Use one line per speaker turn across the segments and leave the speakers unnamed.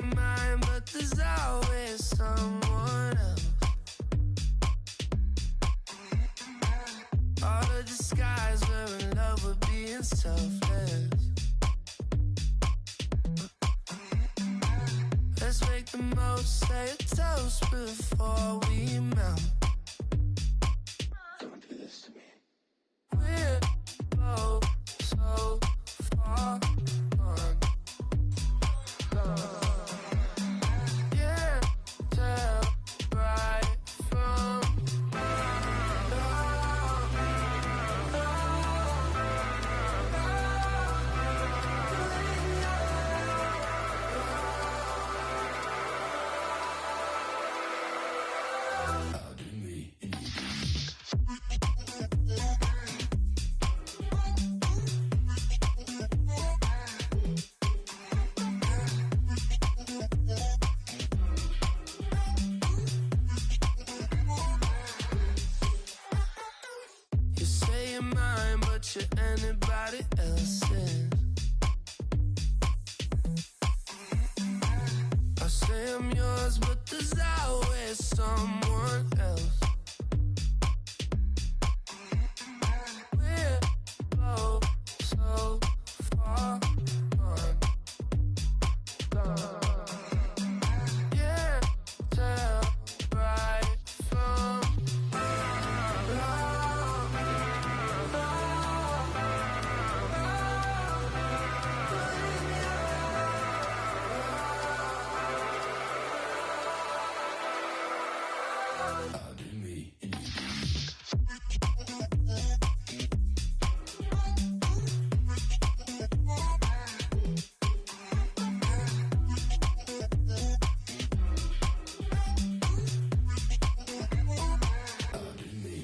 you're mine, but there's always someone else. All the disguise, we're in love with being selfless. Let's make the most, say a toast before we melt.
Don't do this to me.
We're both so far gone. Can't tell right from
Pardon me.
you say you're mine, but you're anybody else's. I say I'm yours, but there's always someone else. We're both so far gone. Can't tell right from
Pardon me. Pardon me.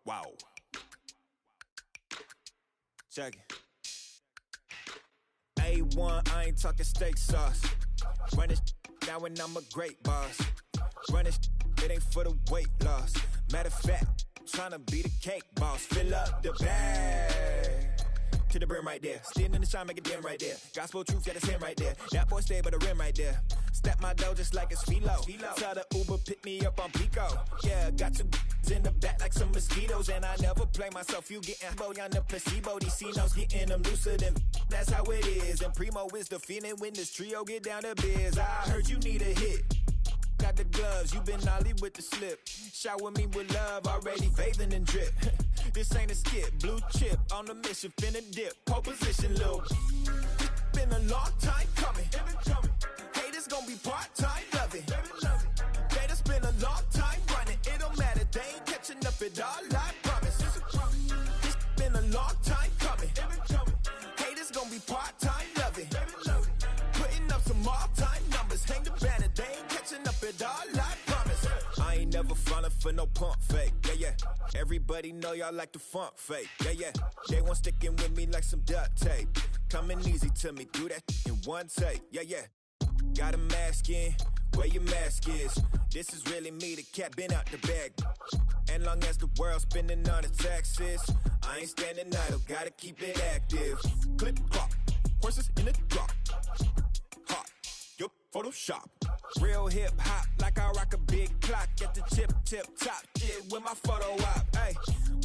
Wow. Check it. A1, I ain't talking steak sauce. Run this now and I'm a great boss. Run this, it ain't for the weight loss. Matter of fact, tryna be the cake boss. Fill up the bag to the brim right there. Standing in the shine, make it dim right there. Gospel truth, yeah, that's him right there. That boy stay by the rim right there. Step my dough just like it's philo. Tell the Uber, pick me up on Pico. Yeah, got two in the back like some mosquitoes. And I never play myself, you getting boy on the placebo. These C-notes getting them looser than that's how it is. And Primo is the feeling when this trio get down to biz. I heard you need a hit. Got the gloves, you been ollie with the slip. Shower me with love, already bathing in drip. This ain't a skip, blue chip on the mission, finna dip. Pole position, little. Been a long time coming. Haters gon' be part-time, love it. Haters been a long time running. It don't matter, they ain't catching up at all, I promise. This been a long time coming. Haters gon' be part-time, love it. Putting up some all-time numbers. Hang the banner, they ain't catching up at all, I promise. I ain't never falling for no pump fake, yeah. Everybody know y'all like the funk fake, yeah. They want sticking with me like some duct tape. Coming easy to me, do that in one take, yeah. Got a mask in, where your mask is. This is really me, the cat been out the bag. And long as the world's spending on the taxes, I ain't standing idle, gotta keep it active. Click clock, horses in the drop. Hot, yup, Photoshop. Real hip hop, like I rock a big clock at the tip top. Shit with my photo op. Hey,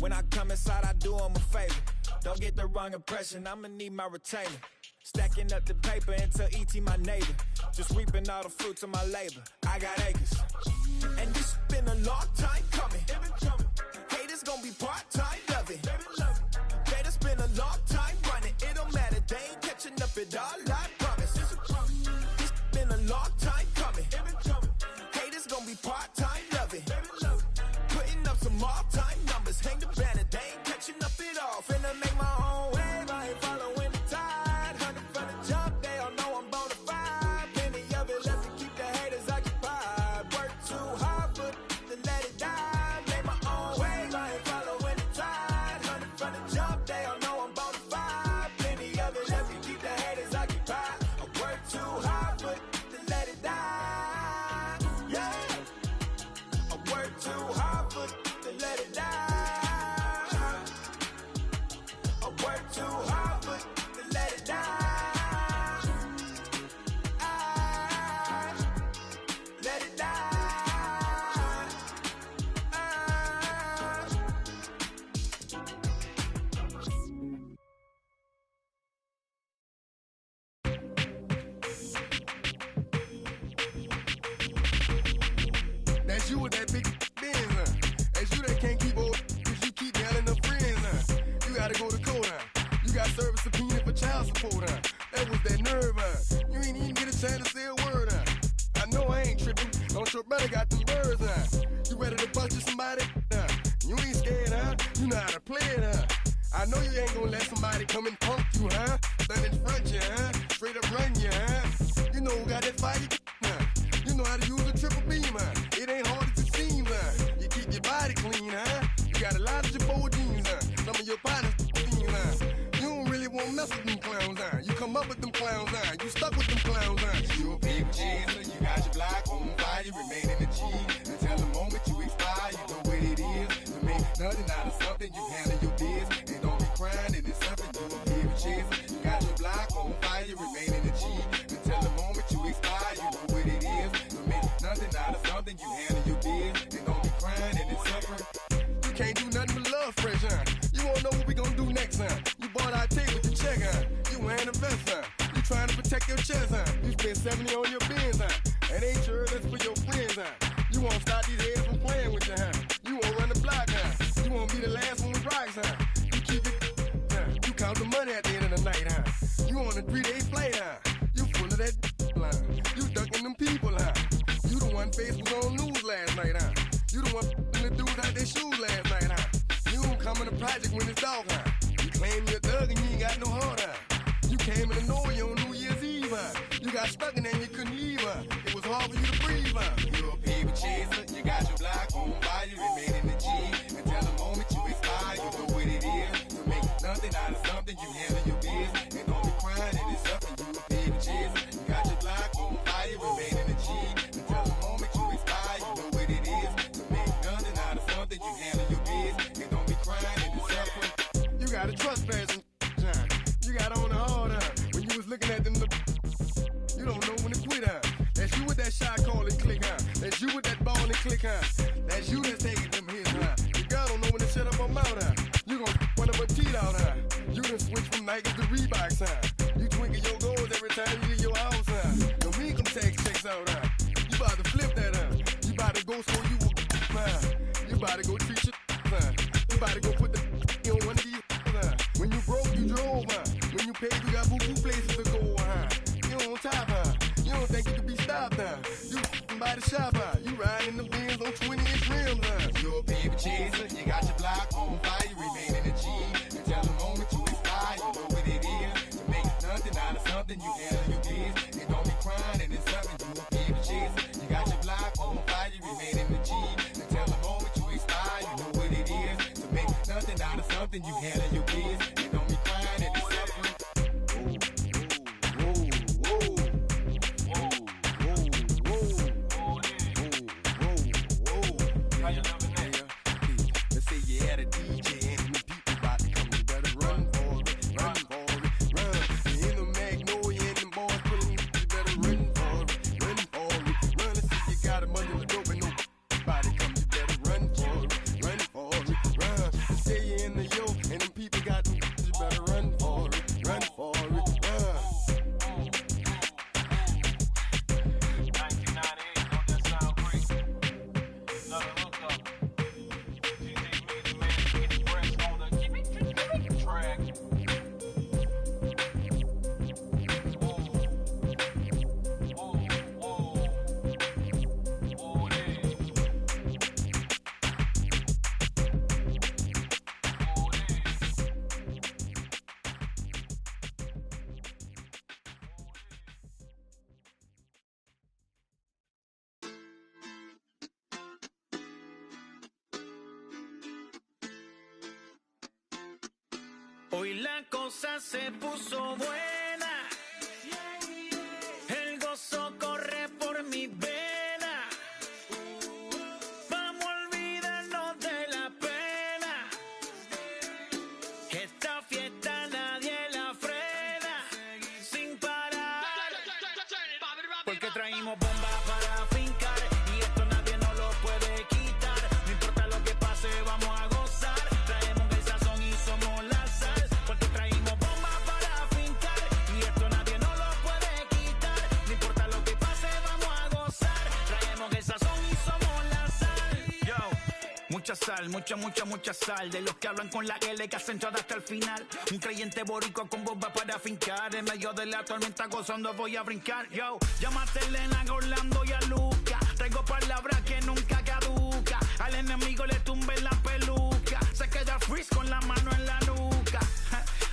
when I come inside, I do 'em a favor. Don't get the wrong impression, I'ma need my retainer. Stacking up the paper until ET my neighbor. Just reaping all the fruits of my labor. I got acres. And this been a long time coming. Haters gon' be part-time, love it. Haters been a long time running. It don't matter, they ain't catching up at all, I promise. This been a long time coming. Haters gon' be part-time, love it. Putting up some all-time numbers. Hang the banner, they ain't catching up at all. Finna make my own wave, I ain't following the tide. 100 from the jump, they all know I'm bona fide. Plenty of it left to keep the haters occupied. Work too hard, but to let it die. Make my own wave, I ain't following the tide. 100 from the jump, they all know I'm bona fide. Plenty of it left to keep the haters occupied. I work too hard, but to let it die. Yeah, I work too hard, but to let it die. I work too hard, but to let it die. Let it die.
That's you with that big Benz, That's you that can't keep old, cause you keep yelling them friends, You gotta go to court, You got service subpoena for child support, That was that nerve, You ain't even get a chance to say a word, I know I ain't tripping, don't your brother got them birds, You ready to bust you somebody, You ain't scared, You know how to play it, I know you ain't gonna let somebody come and punk you, Stand in front you, Straight up run you, You know who got that fire, You know how to use a triple beam, It ain't hard as it seems, You keep your body clean, You got a lot of your bold jeans, Some of your partners, You don't really want to mess with them clowns, You come up with them clowns, You stuck with them clowns, You a big chaser, you got your block on fire, you remain in the G. Until the moment you expire, you know what it is. To make nothing out of something, you handle your biz. And don't be crying, it is something you a big chaser. You got your block on fire, you remain in the G. Until the moment you expire, you know what it is. To make nothing out of something, you handle your biz. And don't be crying, it is something. You can't do nothing but love fresh, You won't know what we gon' do next, You bought our tape with the check, You wearing a vest, You trying to protect your chest, You spent 70 on your bins, That ain't sure that's for your friends, You won't stop these heads from playing with you, You won't run the block, You won't be the last one with rocks, You keep it, You count the money at the end of the night, You on a 3-day flight, You full of that line. You ducking them people, You the one face was on news last night, You the one the dudes out their shoes last night, You don't come in the project when it's dark, You claim you're a thug and you ain't got no heart, You came in the Norway on New Year's Eve, You got stuck in there and you couldn't leave, It was hard for you to breathe, You a paper chaser, you got your block on fire, you remain in the G. something, you handle your biz. And don't be crying, and it's up and you pay the cheers. You got your block on fire, remain in the G. Until the moment you expire, you know what it is. To make nothing out of something, you handle your biz. And don't be crying, and it's up. You got a trespass and you got on the hard when you was looking at them. You don't know when to quit, huh? That's you with that shot call and click, huh? That's you with that ball and click, huh? That's you that's taking them hits, huh? The girl don't know when to shut up her mouth, huh? You gon' one of her teeth out, huh? You done switch from Nikes to Reeboks, huh? You twinkle your goals every time you leave your house, huh? Your income tax checks out, huh? You about to flip that, huh? You about to go so you huh? You about to go treat your huh? You about to go put the on one of these, huh? When you broke, you drove, huh? When you paid, you got boo-boo places to go, huh? You on top, huh? You don't think you can be stopped, huh? You by the shop, huh? You riding in the Benz on 20-inch rims, huh? You're a paper chaser, you got your block on fire, you remain in the G. Until the moment you expire, you know what it is. To make nothing out of something, you handle your biz. You don't be crying and it's something, you a paper chaser. You got your block on fire, you remain in the G. Until the moment you expire, you know what it is. To make nothing out of something, you handle your biz. You don't be crying and it's something.
Hoy la cosa se puso buena, el gozo corre por mi vena, vamos a olvidarnos de la pena, esta fiesta nadie la frena, sin parar, porque traímos bomba para fincar, y esto nadie nos lo puede quitar, no importa lo que pase vamos a gozar, traemos el sazón y somos la sal. Porque traímos bomba para fincar y esto nadie nos lo puede quitar. No importa lo que pase, vamos a gozar. Traemos el sazón y somos la sal. Yo, mucha sal, mucha sal. De los que hablan con la L que hacen todo hasta el final. Un creyente boricua con bomba para fincar. En medio de la tormenta gozando voy a brincar. Yo, llámate a Elena, a Orlando y a Luca. Traigo palabras que nunca caduca. Al enemigo le tumbe la peluca. Se queda freeze con la mano en la nuca.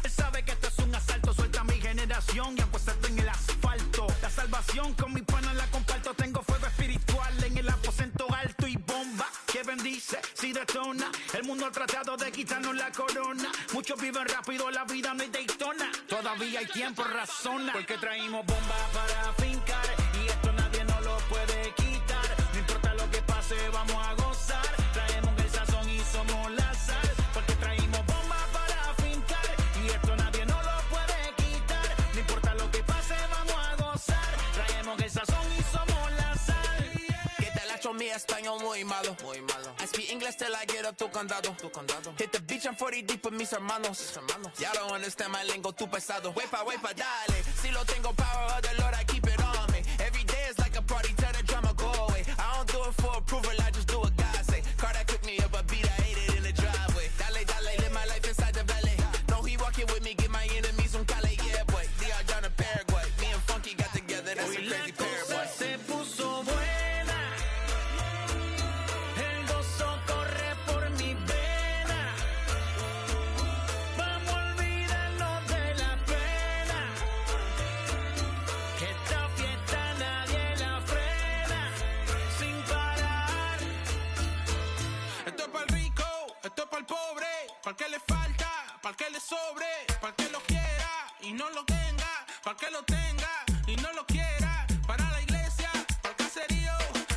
Él sabe que esto es un asalto, suelta mi generación y apuesto en el asfalto. La salvación con mi pana la comparto, tengo fuego espiritual en el aposento alto y bomba que bendice si detona. El mundo ha tratado de quitarnos la corona, muchos viven rápido, la vida no es Daytona. Todavía hay tiempo, razona, porque traímos bomba para fincar y esto nadie nos lo puede quitar. No importa lo que pase, vamos a gozar. Traemos el sazón y somos la sal, porque traímos bomba para fincar y esto nadie nos lo puede quitar. No importa lo que pase, vamos a gozar. Traemos el sazón y somos la sal.
Que te la mi español muy malo. I speak English till I get up tu condado. Hit the beach and 40 deep with mis hermanos. Ya don't understand my lingo, tu pesado. Wepa, dale. Si lo tengo power of the Lord, I keep it on me. Every day is like a party, tell the drama go away. I don't do it for approval, I just do what God say. Car that cook me up a beat, I ate it in the driveway. Dale, live my life inside the valley. No, he walking with me, give my enemies un cale, yeah, boy. DR down to Paraguay. Me and Funky got together, that's a crazy pair, boy.
Se puso buena, el gozo corre por mi vena, vamos a olvidarnos de la pena, que esta fiesta nadie la frena, sin parar, para que le sobre, para que lo quiera y no lo tenga, para que lo tenga y no lo quiera, para la iglesia, para el caserío,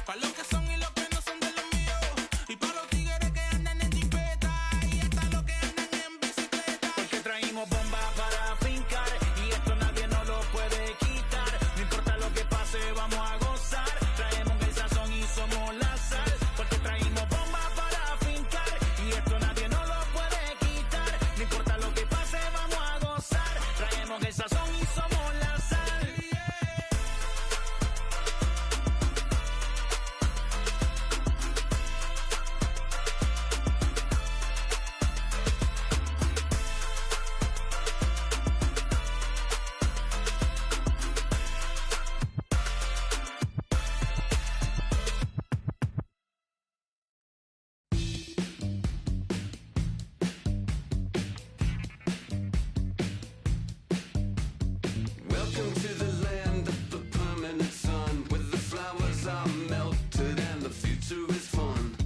para los que son y los que no son de los míos, y para los tigres que andan en jipeta y hasta los que andan en bicicleta. Porque traímos bomba para fincar y esto nadie nos lo puede quitar. No importa lo que pase, vamos a gozar. Traemos el sazón y somos la sal. Porque traímos bomba para fincar y esto nadie nos lo puede quitar. No importa lo que pase, vamos a gozar. Traemos el sazón y somos la sal.
Welcome to the land of the permanent sun, where the flowers are melted and the future is fun.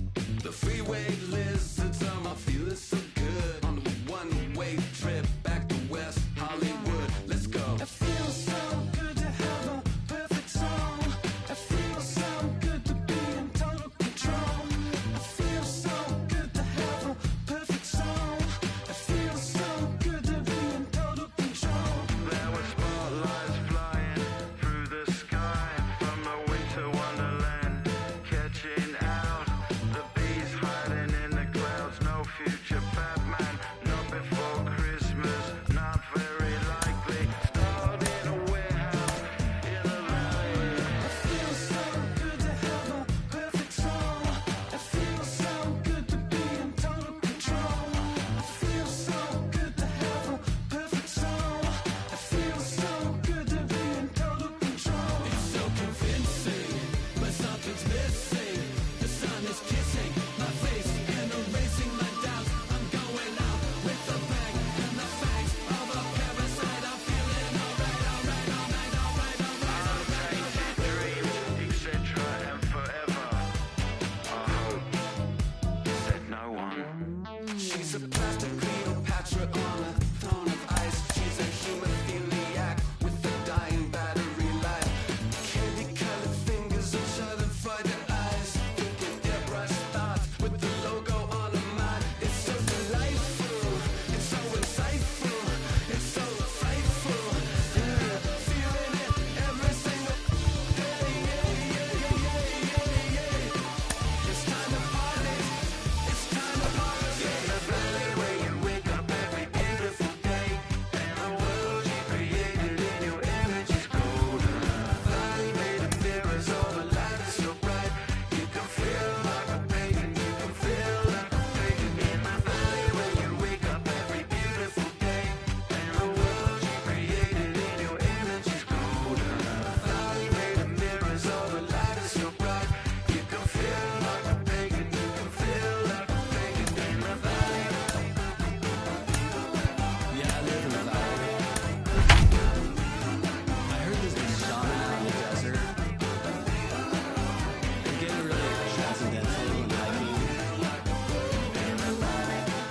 The freeway lizards are my feeling so good on a one-way trip back to West Hollywood. Let's go.
It feels so good to have a perfect song. It feels so good to be in total control. It feels so good to have a perfect song. It feels so good to be in total control.
There were spotlights flying through the sky from a winter wonderland, catching out the bees hiding in the clouds. No future Batman, not before Christmas, not very likely. Stored in a warehouse in the valley.
It feels so good to have a perfect song. It feels so good to be in total control. It feels so good to have a perfect song. It feels so good to be in total control.
It's so convincing, but something's missing. The sun is kissing my face and erasing my doubts. I'm going out with the bang and the fangs of a parasite. I'm feeling alright, alright, alright, alright, alright.
Dreams, etc. and forever. I hope, said no one.
She's a plastic Cleopatra on a throne of ice. She's a hemophiliac with a dying battery life. Candy-colored fingers and shut-and-frightened eyes. Thinking airbrush thoughts with the logo on her mind. It's so delightful. It's so insightful. It's so frightful. Yeah, feeling it every single day. It's time to party. It's time to party.
In the valley where you wake up every beautiful day, and the world you created in your image is golden.
Valley made of mirrors, all the light is so bright. You can feel like a pagan, you can feel like a pagan.
In the valley where you wake up every beautiful day, and the world you created in your image is golden.
Valley made of mirrors, all the light is so bright. You can feel like a pagan, you can feel like a pagan.
In the valley.
Yeah, I live in the valley. I heard there's this shaman out in the desert. I'm getting really transcendental and hiking.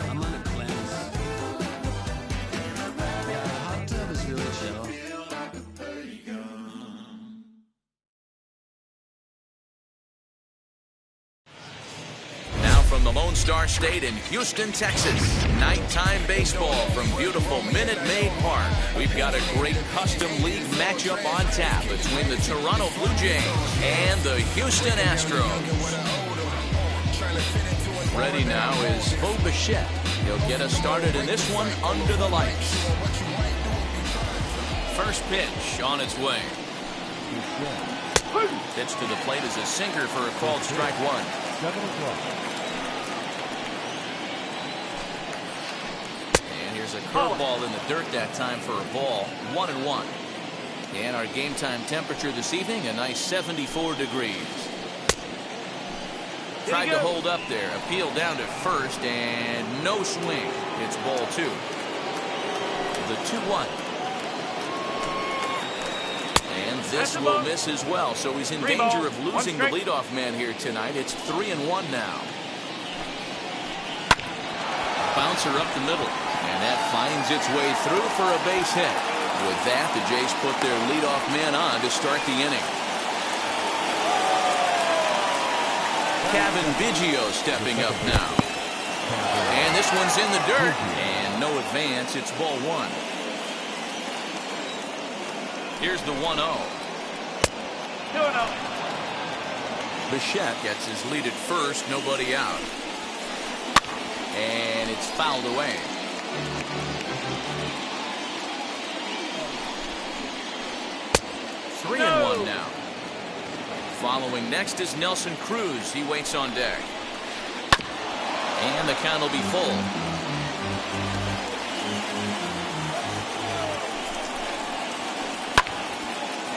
I'm on a cleanse. Yeah, the hot tub is really chill.
Now from the Lone Star State in Houston, Texas, nighttime baseball from beautiful Minute Maid Park. We've got a great custom league matchup on tap between the Toronto Blue Jays and the Houston Astros. Ready now is Bo Bichette. He'll get us started in this one under the lights. First pitch on its way. Pitch to the plate is a sinker for a called strike one. And here's a curveball in the dirt that time for a ball. 1-1. And our game time temperature this evening, a nice 74 degrees. Tried to hold up there. Appeal down to first and no swing. It's ball two. The 2-1. And this will miss as well. So he's in danger of losing the leadoff man here tonight. It's 3-1 now. Bouncer up the middle. And that finds its way through for a base hit. With that, the Jays put their leadoff man on to start the inning. Kevin Biggio stepping up now. And this one's in the dirt. And no advance. It's ball one. Here's the 1-0. 2-0. Bichette gets his lead at first. Nobody out. And it's fouled away. No. 3-1 now. Following next is Nelson Cruz. He waits on deck. And the count will be full.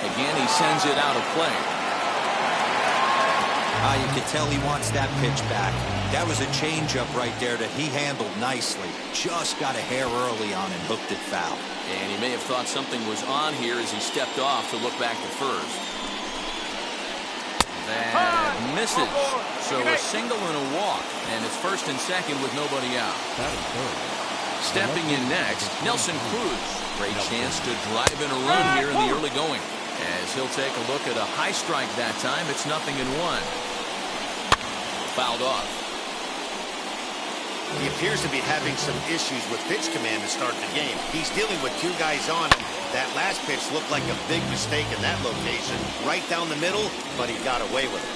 Again, he sends it out of play.
You can tell he wants that pitch back. That was a changeup right there that he handled nicely. Just got a hair early on and hooked it foul.
And he may have thought something was on here as he stepped off to look back to first. That misses. So a single and a walk. And it's first and second with nobody out. Stepping in next, Nelson Cruz. Great chance to drive in a run here in the early going. As he'll take a look at a high strike that time, it's 0-1. Fouled off.
He appears to be having some issues with pitch command to start the game. He's dealing with two guys on him. That last pitch looked like a big mistake in that location. Right down the middle, but he got away with it.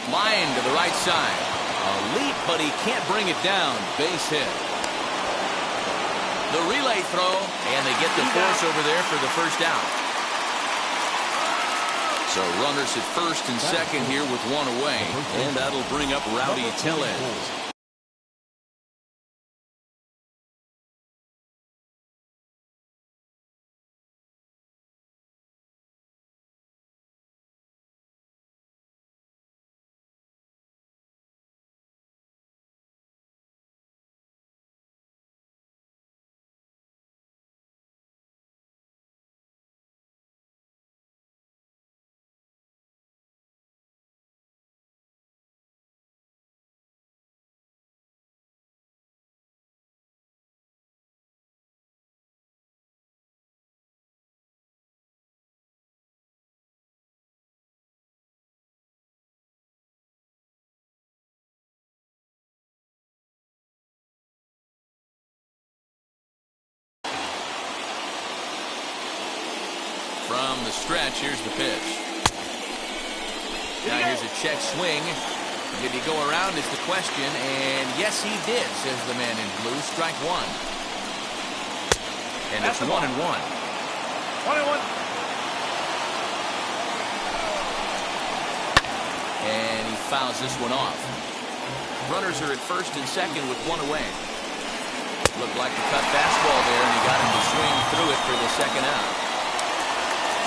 Line to the right side. A leap, but he can't bring it down. Base hit. The relay throw, and they get the force over there for the first out. So runners at first and second here with one away, and that'll bring up Rowdy Tellez. From the stretch, here's the pitch. Now here's a check swing. Did he go around is the question, and yes he did, says the man in blue. Strike one. And it's 1-1. 1-1. And he fouls this one off. Runners are at first and second with one away. Looked like a cut fastball there, and he got him to swing through it for the second out.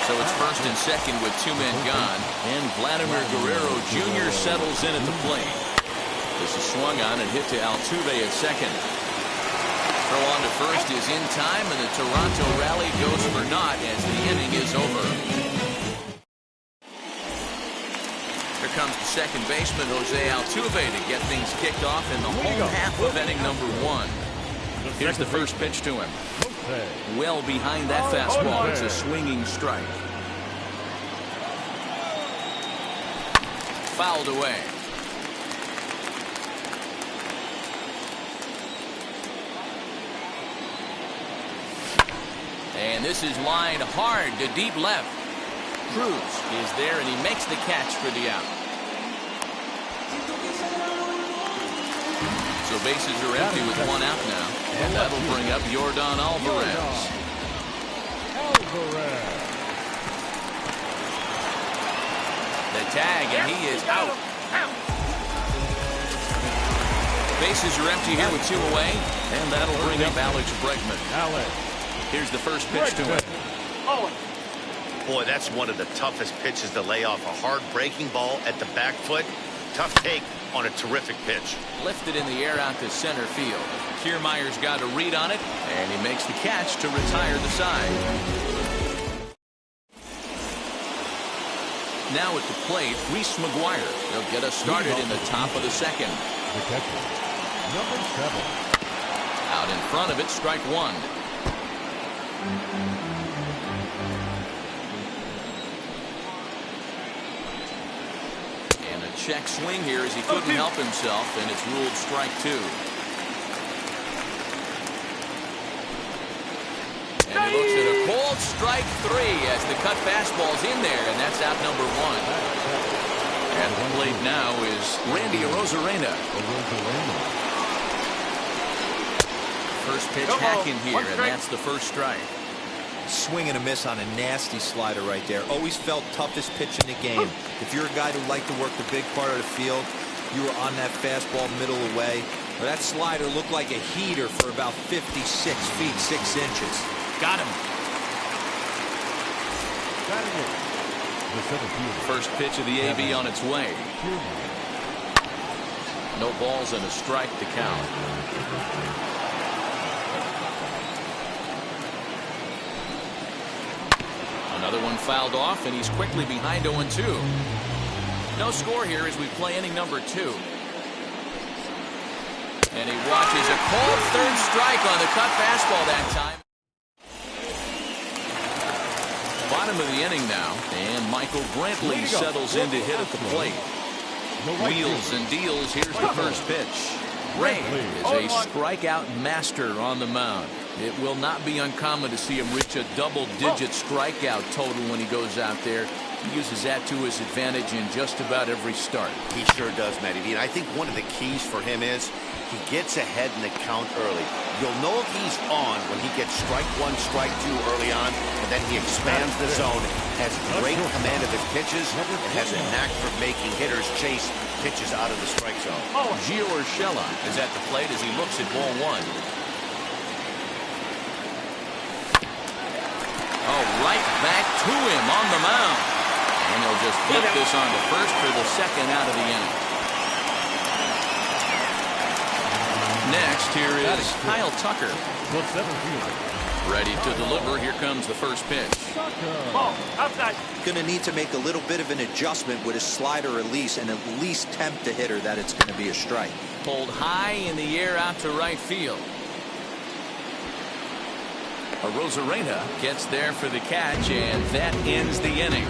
So it's first and second with two men gone, and Vladimir Guerrero Jr. settles in at the plate. This is swung on and hit to Altuve at second. Throw on to first is in time, and the Toronto rally goes for naught as the inning is over. Here comes the second baseman, Jose Altuve, to get things kicked off in the home half of inning number one. Here's the first pitch to him. Well behind that fastball. It's a swinging strike. Fouled away. And this is lined hard to deep left. Cruz is there, and he makes the catch for the out. So bases are empty with one out now. And that'll bring up Yordan Alvarez. The tag, and he is out. Bases are empty here with two away. And that'll bring up Alex Bregman. Here's the first pitch to him.
Boy, that's one of the toughest pitches to lay off. A hard breaking ball at the back foot. Tough take on a terrific pitch.
Lifted in the air out to center field. Kiermaier's got a read on it, and he makes the catch to retire the side. Now at the plate, Reese McGuire. They'll get us started in the top of the second.
The catcher, number 7.
Out Out in front of it, strike one. And a check swing here as he couldn't help himself, and it's ruled strike two. And he looks at a cold strike three as the cut fastball's in there, and that's out number one. At the plate now is Randy Arozarena. First pitch hacking here, and that's the first strike.
Swing and a miss on a nasty slider right there. Always felt toughest pitch in the game. If you're a guy who liked to work the big part of the field, you were on that fastball middle away. Well, that slider looked like a heater for about 56 feet, 6 inches.
Got him. First pitch of the AB on its way. No balls and a strike to count. Another one fouled off, and he's quickly behind 0-2. No score here as we play inning number 2. And he watches a cold third strike on the cut fastball that time. Bottom of the inning now, and Michael Brantley settles in to hit at the plate. Wheels and deals. Here's the first pitch. Ray is a strikeout master on the mound. It will not be uncommon to see him reach a double-digit strikeout total when he goes out there. He uses that to his advantage in just about every start.
He sure does, Matty V. And I think one of the keys for him is he gets ahead in the count early. You'll know if he's on when he gets strike one, strike two early on, and then he expands the zone, has great command of his pitches, and has a knack for making hitters chase pitches out of the strike zone.
Gio Urshela is at the plate as he looks at ball one. Oh, right back to him on the mound. And he'll just flip this on to first for the second out of the inning. Next, here is Kyle Tucker. Ready to deliver. Here comes the first pitch.
Going to need to make a little bit of an adjustment with his slider release and at least tempt the hitter that it's going to be a strike.
Pulled high in the air out to right field. Arozarena gets there for the catch, and that ends the inning.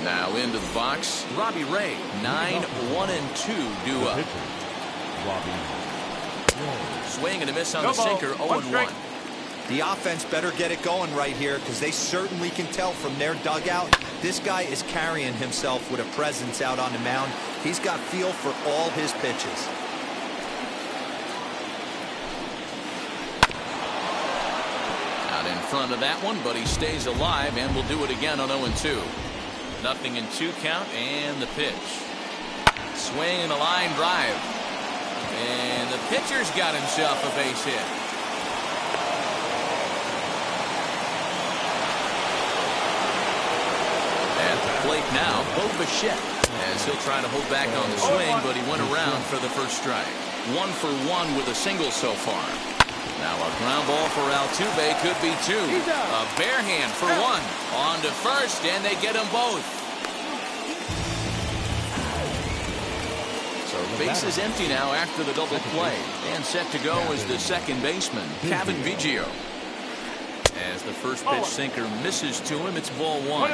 Now into the box, Robbie Ray. 9-1-2 due up. Swing and a miss on the sinker, 0-1.
The offense better get it going right here because they certainly can tell from their dugout this guy is carrying himself with a presence out on the mound. He's got feel for all his pitches.
Out in front of that one, but he stays alive and will do it again on 0-2. 0-2 count, and the pitch. Swing and a line drive. And the pitcher's got himself a base hit. At the plate now, Bo Bichette, as he'll try to hold back on the swing, but he went around for the first strike. 1 for 1 with a single so far. Now a ground ball for Altuve could be 2. A bare hand for 1. On to first, and they get them both. So base is empty now after the double play. And set to go is the second baseman, Kevin Biggio. As the first pitch sinker misses to him, it's ball 1.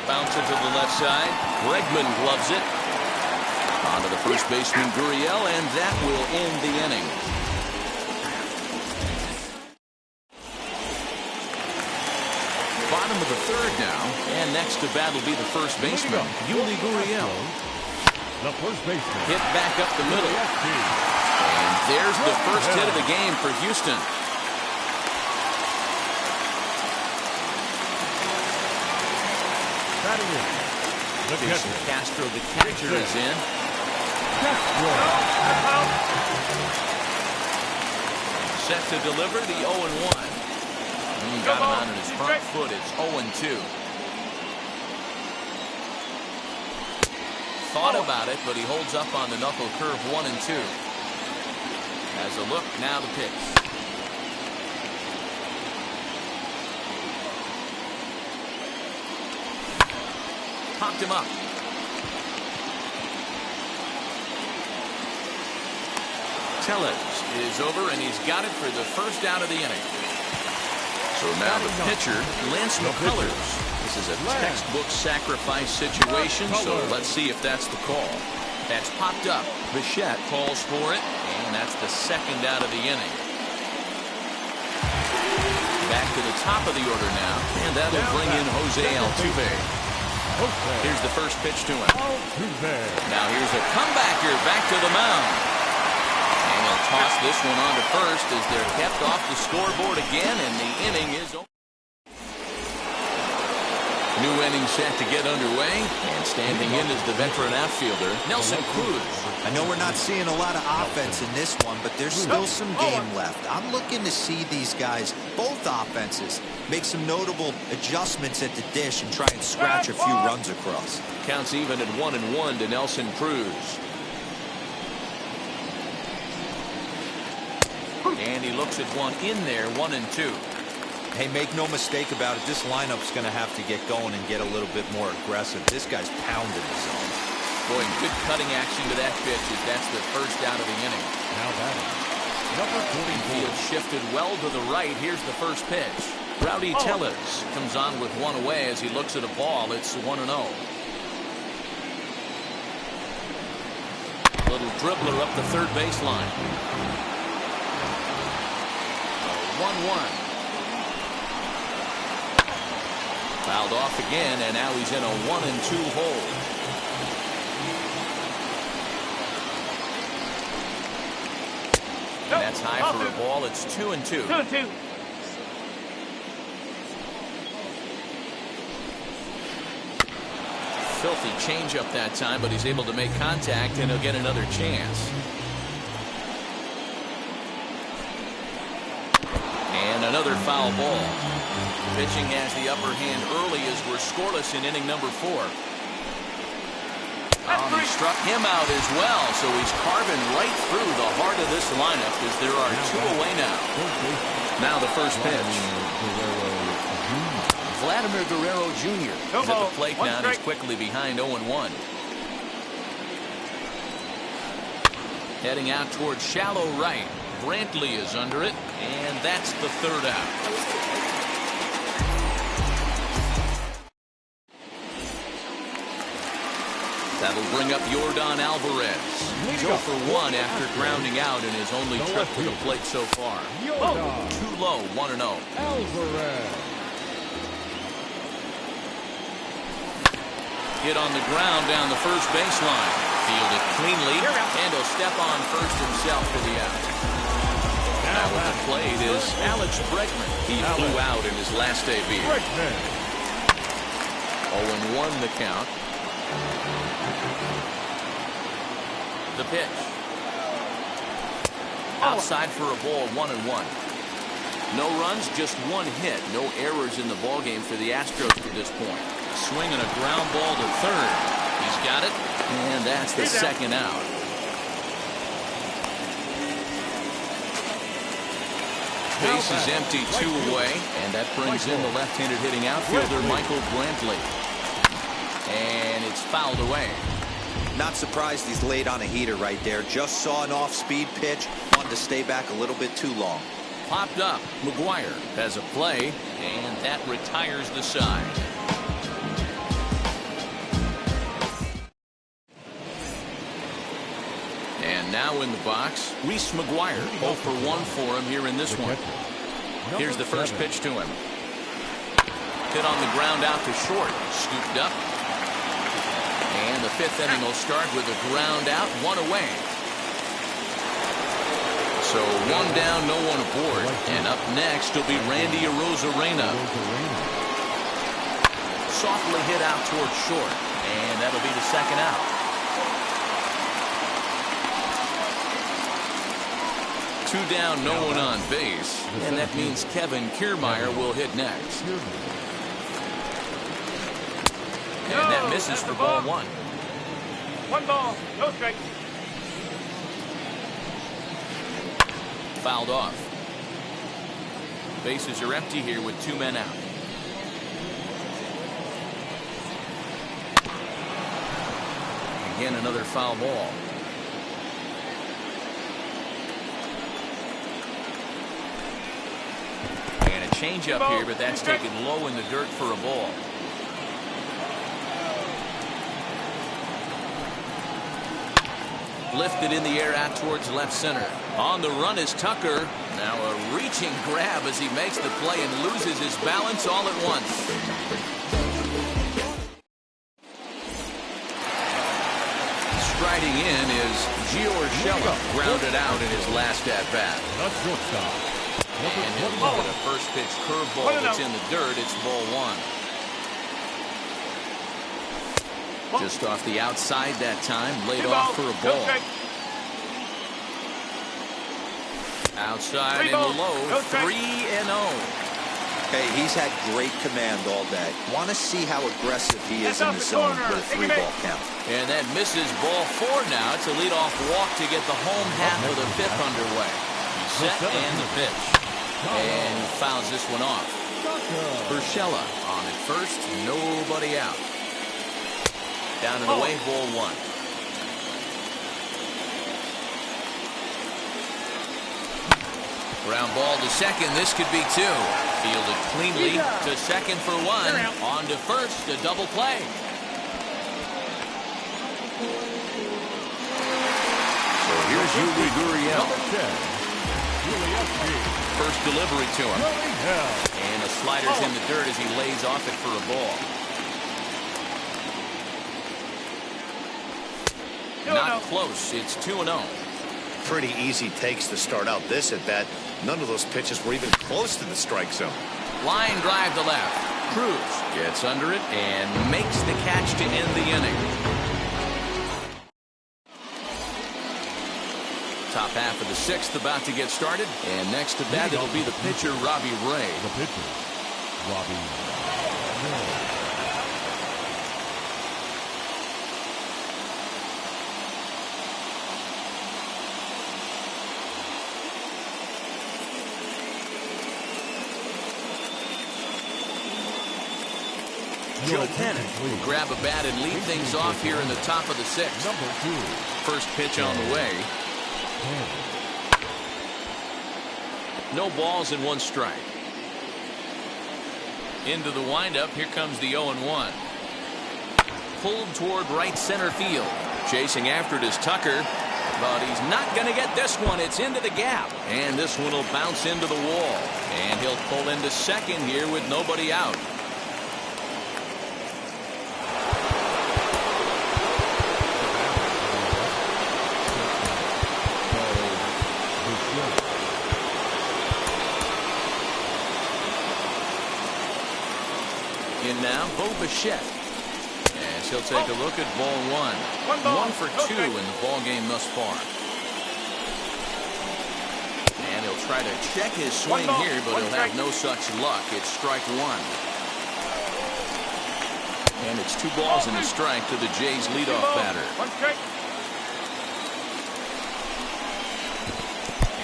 Bouncer to the left side. Bregman gloves it. On to the first baseman, Gurriel, and that will end the inning. Bottom of the third now, and next to bat will be the first baseman, Yuli Gurriel.
The first baseman.
Hit back up the middle. And there's the first hit of the game for Houston. Jason Castro, the catcher, is in. Set to deliver the 0-1. Got him on his front foot. It's 0-2. Thought about it, but he holds up on the knuckle curve 1-2. Has a look, now the pitch. Popped him up. Tellez is over, and he's got it for the first out of the inning. So now the pitcher, Lance McCullers. This is a textbook sacrifice situation, so let's see if that's the call. That's popped up. Bichette calls for it, and that's the second out of the inning. Back to the top of the order now, and that'll bring in Jose Altuve. Here's the first pitch to him. Now here's a comebacker back to the mound. And he'll toss this one on to first as they're kept off the scoreboard again, and the inning is over. New inning set to get underway, and standing in is the veteran outfielder, Nelson Cruz.
I know we're not seeing a lot of offense in this one, but there's still some game left. I'm looking to see these guys, both offenses, make some notable adjustments at the dish and try and scratch a few runs across.
Counts even at 1-1 to Nelson Cruz. And he looks at one in there, 1-2.
Hey, make no mistake about it, this lineup's going to have to get going and get a little bit more aggressive. This guy's pounding the zone.
Boy, good cutting action to that pitch as that's the first out of the inning.
Now batting, number 24.
Field shifted well to the right. Here's the first pitch. Rowdy Tellez comes on with one away as he looks at a ball. It's 1-0. Little dribbler up the third baseline. 1-1. Fouled off again, and now he's in a 1-2 hole. That's high for a ball. It's 2-2.
2-2.
Filthy changeup that time, but he's able to make contact, and he'll get another chance. And another foul ball. Pitching has the upper hand early as we're scoreless in inning number 4. He struck him out as well, so he's carving right through the heart of this lineup as there are 2 away now. Now the first pitch. Vladimir Guerrero Jr. is at the plate now, and he's quickly behind 0-1. Heading out towards shallow right. Brantley is under it, and that's the third out. That'll bring up Yordan Alvarez. He's 0 for 1 after grounding out in his only trip to the plate so far. Too low, 1-0.
Alvarez.
Hit on the ground down the first baseline. Fielded cleanly, and he'll step on first himself for the out. Now with the plate is Alex Bregman. He flew out in his last debut. 0-1 the count. The pitch. Outside for a ball, 1-1. No runs, just one hit. No errors in the ballgame for the Astros to this point. Swinging a ground ball to third. He's got it, and that's the second out. Base is empty, 2 away, and that brings in the left-handed hitting outfielder Michael Brantley. And it's fouled away.
Not surprised he's laid on a heater right there. Just saw an off-speed pitch. Wanted to stay back a little bit too long.
Popped up. McGuire has a play, and that retires the side. And now in the box, Reese McGuire. 0 for 1 for him here in this one. Here's the first pitch to him. Hit on the ground out to short. Scooped up. And the 5th inning will start with a ground out, 1 away. So 1 down, no one aboard. And up next will be Randy Arozarena. Softly hit out towards short. And that'll be the second out. Two down, no one on base. And that means Kevin Kiermaier will hit next. And that misses for ball 1.
1 ball, no strike.
Fouled off. Bases are empty here with 2 men out. Again, another foul ball. changeup here, but that's taken low in the dirt for a ball. Lifted in the air out towards left center. On the run is Tucker. Now a reaching grab as he makes the play and loses his balance all at once. Striding in is Gio Urshela, grounded out in his last at-bat. And he'll look at a first pitch curveball that's in the dirt. It's ball one. Just off the outside that time, laid off for a ball. Outside and low, 3-0.
Hey, he's had great command all day. Want to see how aggressive he is in the zone for a 3-ball count.
And that misses ball 4 now. It's a leadoff walk to get the home half of the 5th underway. He's set and the pitch. And he fouls this one off. Urshela on at first, nobody out. Down and away, ball 1. Ground ball to second. This could be 2. Fielded cleanly to second for 1. On to first, a double play. So here's Yuli Gurriel. First delivery to him. And the slider's in the dirt as he lays off it for a ball. Not close. It's 2-0.
Pretty easy takes to start out this at bat. None of those pitches were even close to the strike zone.
Line drive to left. Cruz gets under it and makes the catch to end the inning. Top half of the 6th about to get started. And next to bat, it'll be the pitcher, Robbie Ray.
The pitcher, Robbie Ray.
Joe Pennant will grab a bat and lead things off here in the top of the 6th.
Number 2.
First pitch on the way. No balls and 1 strike. Into the windup. Here comes the 0-1. Pulled toward right center field. Chasing after it is Tucker. But he's not going to get this one. It's into the gap. And this one will bounce into the wall. And he'll pull into second here with nobody out. In now, Bo Bichette. As he'll take a look at ball 1. 1 for 2 in the ball game thus far. And he'll try to check his swing here, but he'll have no such luck. It's strike 1. And it's 2 balls and a strike to the Jays' leadoff batter.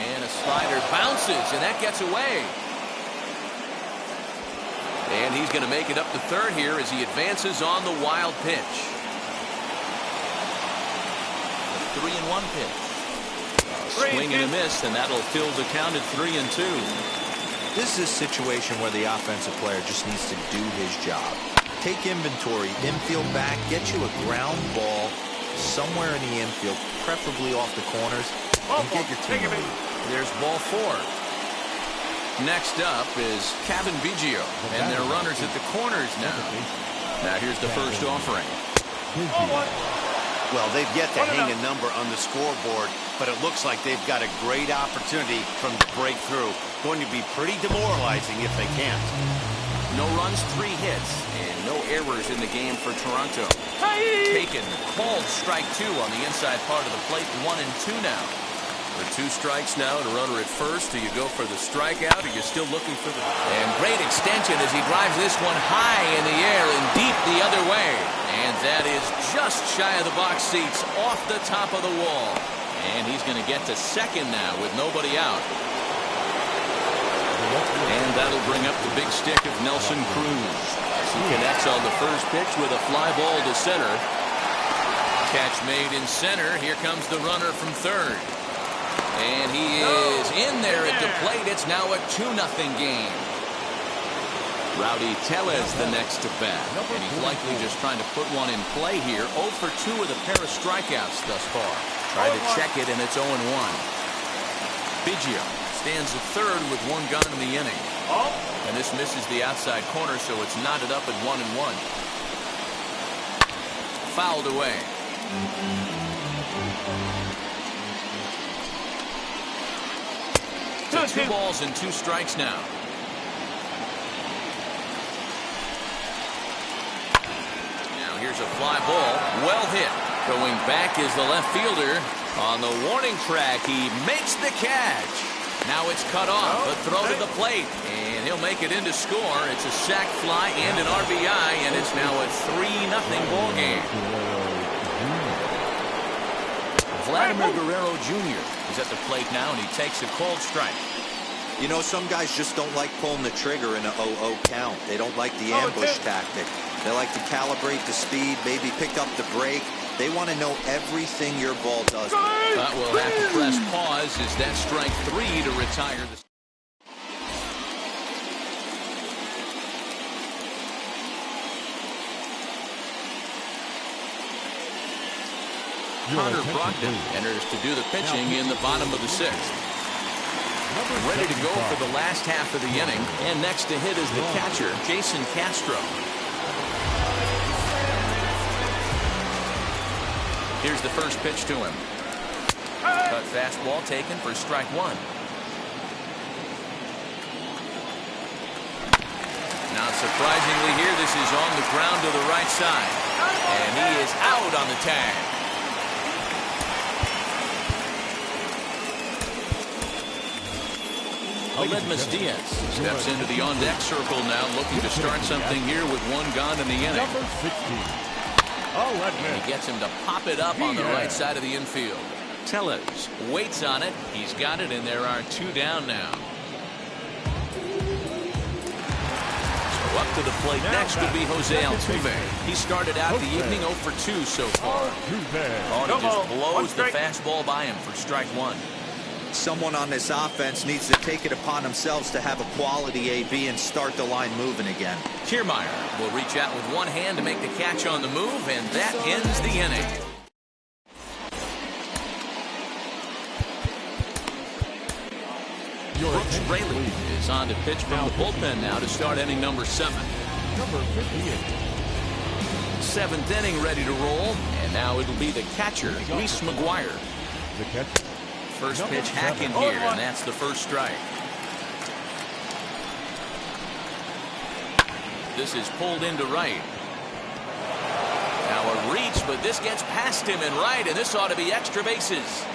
And a slider bounces, and that gets away. And he's going to make it up to third here as he advances on the wild pitch. A 3-1 pitch. Swing and a miss, and that'll fill the count at 3-2.
This is a situation where the offensive player just needs to do his job. Take inventory, infield back, get you a ground ball somewhere in the infield, preferably off the corners, and get your team a lead.
There's ball 4. Next up is Kevin Biggio, and their runners at the corners now. Now here's the first offering.
Well, they've yet to hang a number on the scoreboard, but it looks like they've got a great opportunity from the breakthrough. Going to be pretty demoralizing if they can't.
No runs, 3 hits, and no errors in the game for Toronto. Taken, called strike 2 on the inside part of the plate, 1-2 now. With 2 strikes now and a runner at first. Do you go for the strikeout, or you're still looking for the... And great extension as he drives this one high in the air and deep the other way. And that is just shy of the box seats, off the top of the wall. And he's going to get to second now with nobody out. And that'll bring up the big stick of Nelson Cruz. As he connects on the first pitch with a fly ball to center. Catch made in center. Here comes the runner from third. And he is in there at the plate. It's now a 2-0 game. Rowdy Tellez the next to bat. And he's likely just trying to put one in play here. 0 for 2 with a pair of strikeouts thus far. Tried to check it, and it's 0-1. Biggio stands at third with 1 gone in the inning. And this misses the outside corner, so it's knotted up at 1-1. Fouled away. 2 balls and 2 strikes now. Now here's a fly ball. Well hit. Going back is the left fielder. On the warning track, he makes the catch. Now it's cut off, but throw to the plate. And he'll make it in to score. It's a sac fly and an RBI, and it's now a 3-0 ball game. Vladimir Guerrero Jr. is at the plate now, and he takes a cold strike.
You know, some guys just don't like pulling the trigger in an 0-0 count. They don't like the ambush tactic. They like to calibrate the speed, maybe pick up the break. They want to know everything your ball does.
But we'll have to press pause as that strike 3 to retire the... Connor Brogdon enters to do the pitching in the bottom of the 6th. Ready to go for the last half of the inning. And next to hit is the catcher, Jason Castro. Here's the first pitch to him. Cut fastball taken for strike 1. Now surprisingly here, this is on the ground to the right side. And he is out on the tag. Aledmus Diaz steps into the on-deck circle now, looking to start something here with 1 gone in the inning.
Number 16.
And he gets him to pop it up on the right side of the infield. Tellez waits on it. He's got it, and there are 2 down now. So up to the plate next would be Jose Altuve. He started out the evening 0 for 2 so far. Oh, and he just blows the fastball by him for strike 1.
Someone on this offense needs to take it upon themselves to have a quality AB and start the line moving again.
Kiermaier will reach out with 1 hand to make the catch on the move, and that ends the inning. Brooks Raley is on to pitch from the bullpen now to start inning number 7.
Number 58.
7th inning ready to roll, and now it'll be the catcher, Reese McGuire.
The catcher.
First pitch hacking here, and that's the first strike. This is pulled into right. Now a reach, but this gets past him in right, and this ought to be extra bases.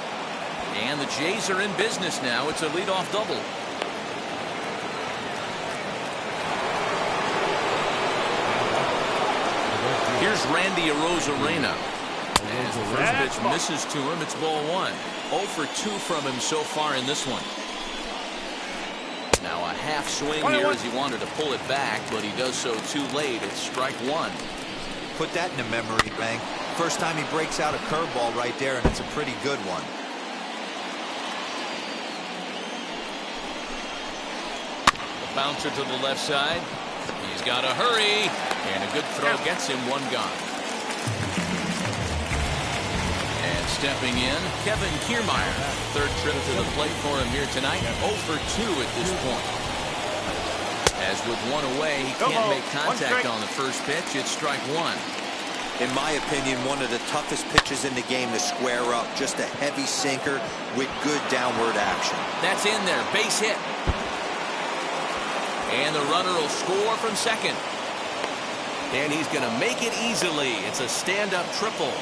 And the Jays are in business now. It's a leadoff double. Here's Randy Arozarena. As the first pitch misses to him, it's ball 1. 0 for 2 from him so far in this one. Now a half swing here as he wanted to pull it back, but he does so too late. It's strike 1.
Put that in a memory bank. First time he breaks out a curveball right there, and it's a pretty good one.
The bouncer to the left side. He's got to hurry, and a good throw gets him 1 gone. Stepping in, Kevin Kiermaier. 3rd trip to the plate for him here tonight. 0 for 2 at this point. As with 1 away, he can't make contact on the first pitch. It's strike 1.
In my opinion, one of the toughest pitches in the game to square up. Just a heavy sinker with good downward action.
That's in there. Base hit. And the runner will score from second. And he's going to make it easily. It's a stand-up triple.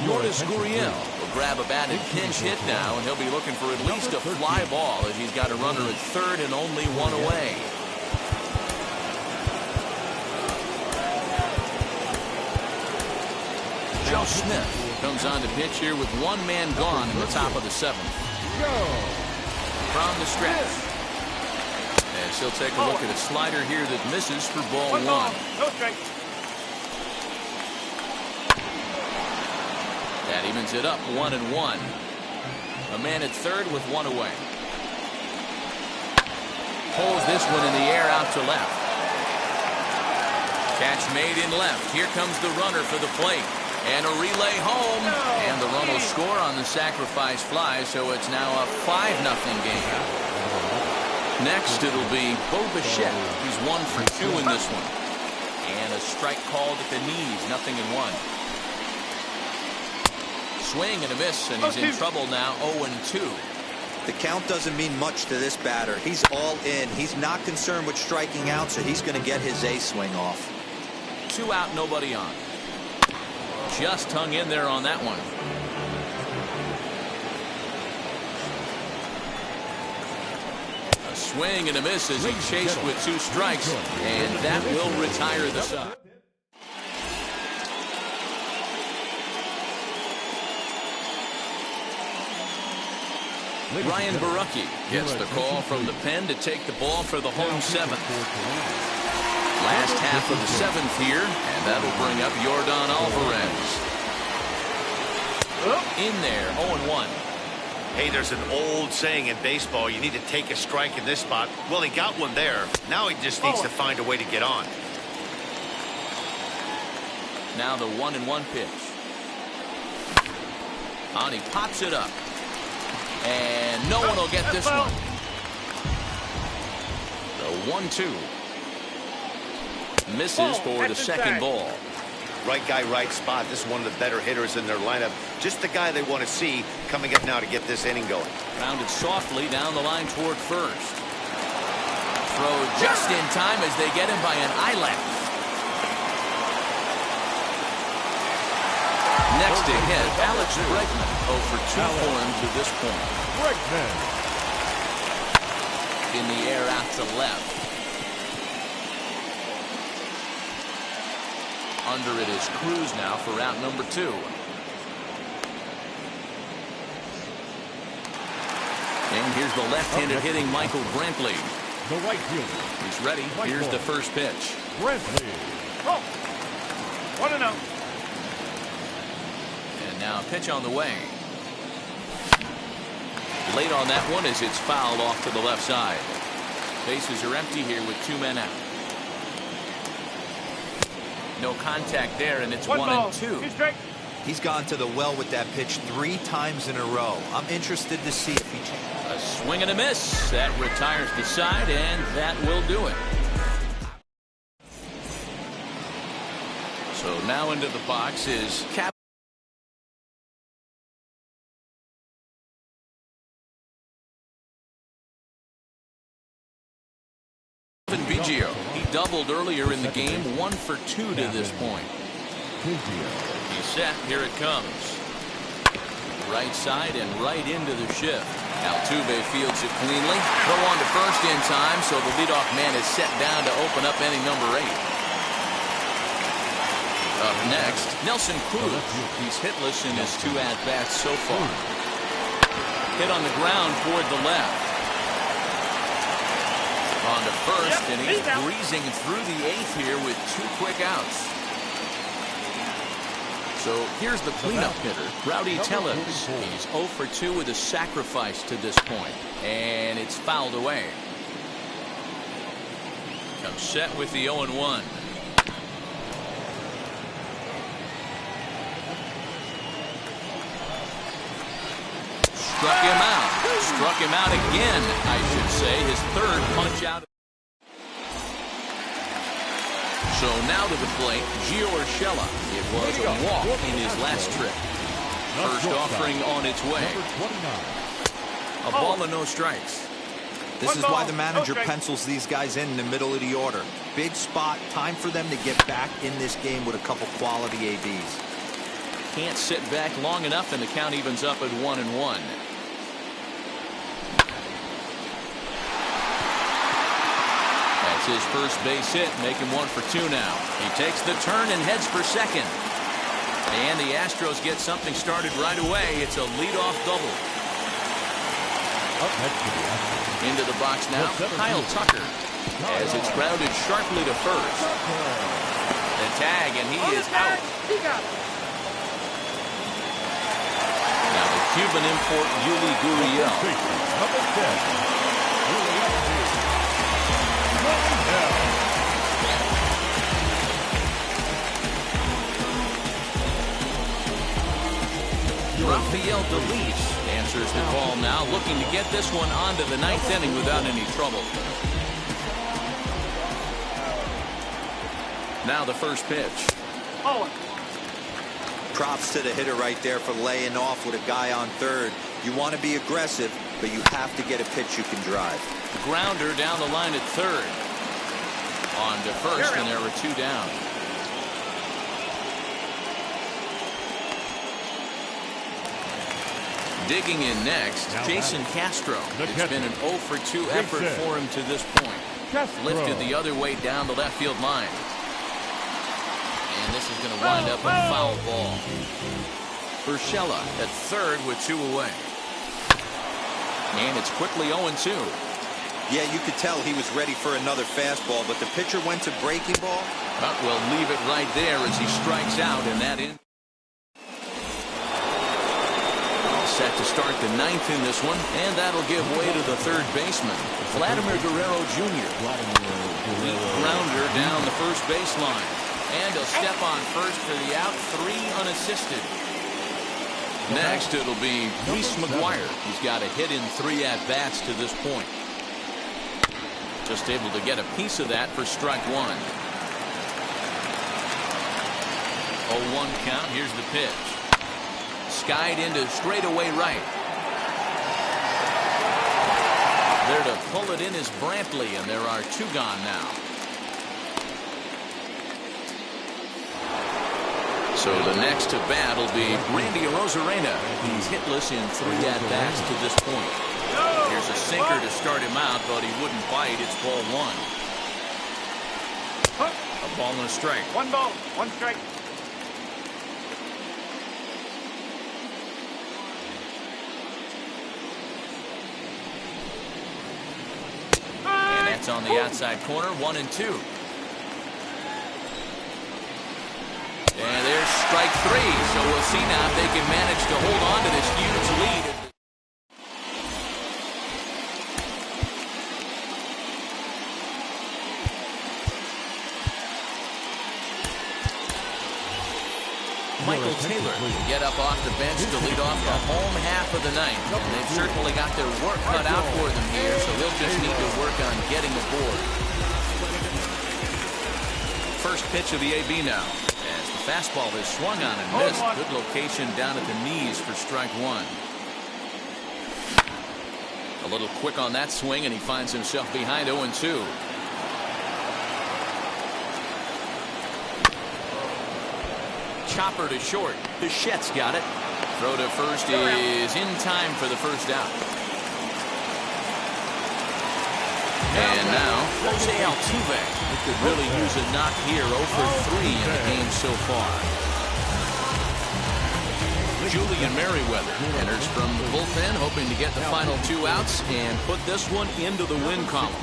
Lourdes Gurriel will grab a batted pinch hit now, and he'll be looking for at least a fly ball as he's got a runner at 3rd and only 1 away. Joe Smith comes on to pitch here with 1 man gone in the top of the 7th. From the stretch. As he'll take a look at a slider here that misses for ball 1.
No strike.
That evens it up 1-1. A man at third with one away. Pulls this one in the air out to left. Catch made in left. Here comes the runner for the plate. And a relay home. And the run will score on the sacrifice fly, so it's now a 5-0 game. Next, it'll be Bo Bichette. He's 1 for 2 in this one. And a strike called at the knees, 0-1. Swing and a miss, and he's in trouble now, 0-2.
The count doesn't mean much to this batter. He's all in. He's not concerned with striking out, so he's going to get his A swing off.
2 out, nobody on. Just hung in there on that one. A swing and a miss as he chased with 2 strikes, and that will retire the side. Ryan Barucki gets the call from the pen to take the ball for the home 7th. Last half of the 7th here, and that'll bring up Yordan Alvarez. In there, 0-1.
Hey, there's an old saying in baseball, you need to take a strike in this spot. Well, he got one there. Now he just needs to find a way to get on.
Now the 1-1 pitch. On, he pops it up. And no one will get this one. The 1-2. Misses for the second ball.
Right guy, right spot. This is one of the better hitters in their lineup. Just the guy they want to see coming up now to get this inning going.
Grounded softly down the line toward first. Throw just in time as they get him by an eyelash. Next to hit, Alex Bregman, 0 for 2 for him to this point.
Bregman.
In the air out to left. Under it is Cruz now for out number 2. And here's the left-handed hitting Michael Brantley.
The right fielder.
He's ready. Here's the first pitch.
Brantley.
Oh. 1-0.
Now a pitch on the way. Late on that one as it's fouled off to the left side. Bases are empty here with 2 men out. No contact there, and it's 1-2.
He's gone to the well with that pitch 3 times in a row. I'm interested to see if he changes.
A swing and a miss. That retires the side, and that will do it. So now into the box is Cap. Biggio. He doubled earlier in the game, 1 for 2 to this point. He's set. Here it comes. Right side and right into the shift. Altuve fields it cleanly. Throw on to first in time, so the leadoff man is set down to open up inning number 8. Up next, Nelson Cruz. He's hitless in his 2 at-bats so far. Hit on the ground toward the left. On to first, and he's breezing through the 8th here with 2 quick outs. So here's the cleanup hitter, Rowdy Tellez. He's 0 for 2 with a sacrifice to this point, and it's fouled away. Comes set with the 0-1. Struck him out. Struck him out again, I should say. His 3rd punch out. So now to the plate, Gio Urshela. It was a walk in his last trip. First offering on its way. A ball and no strikes.
This is why the manager pencils these guys in the middle of the order. Big spot. Time for them to get back in this game with a couple quality ABs.
Can't sit back long enough, and the count evens up at 1-1. That's his first base hit, making 1 for 2 now. He takes the turn and heads for second. And the Astros get something started right away. It's a leadoff double. Into the box now, Kyle Tucker, as it's grounded sharply to first. The tag, and he is out. Now the Cuban import Yuli Gurriel.
Number 10.
Rafael Delis answers the call now, looking to get this one onto the ninth inning without any trouble. Now the first pitch.
Props to the hitter right there for laying off with a guy on third. You want to be aggressive, but you have to get a pitch you can drive.
Grounder down the line at third. On to first, and there were two down. Digging in next, Jason Castro. It's been an 0 for 2 effort for him to this point. Lifted the other way down the left field line. And this is going to wind up a foul ball. Urshela at third with 2 away. And it's quickly 0-2.
Yeah, you could tell he was ready for another fastball, but the pitcher went to breaking ball.
But we'll leave it right there as he strikes out, and that in. All set to start the ninth in this one, and that'll give way to the third baseman, Vladimir Guerrero Jr. Weak grounder down the first baseline. And he'll step on first for the out, 3 unassisted. Next, it'll be Reese McGuire. He's got a hit in 3 at-bats to this point. Just able to get a piece of that for strike 1. 0-1 count. Here's the pitch. Skied into straightaway right. There to pull it in is Brantley, and there are 2 gone now. So the next to bat will be Randy Arozarena. He's hitless in 3 at-bats to this point. Here's a sinker to start him out, but he wouldn't bite. It's ball 1. A ball and a strike.
1 ball, 1 strike.
And that's on the outside corner, 1-2. And there's strike 3, so we'll see now if they can manage to hold on to this huge lead. Michael Taylor will get up off the bench to lead off the home half of the ninth. And they've certainly got their work cut out for them here, so they'll just need to work on getting aboard. First pitch of the AB now. As the fastball is swung on and missed. Good location down at the knees for strike 1. A little quick on that swing, and he finds himself behind 0-2. Chopper to short. Bichette's got it. Throw to first is in time for the first out. And now, Jose Altuve. He could really use a knock here. 0 for 3 in the game so far. Julian Merriweather enters from the bullpen, hoping to get the final 2 outs and put this one into the win column.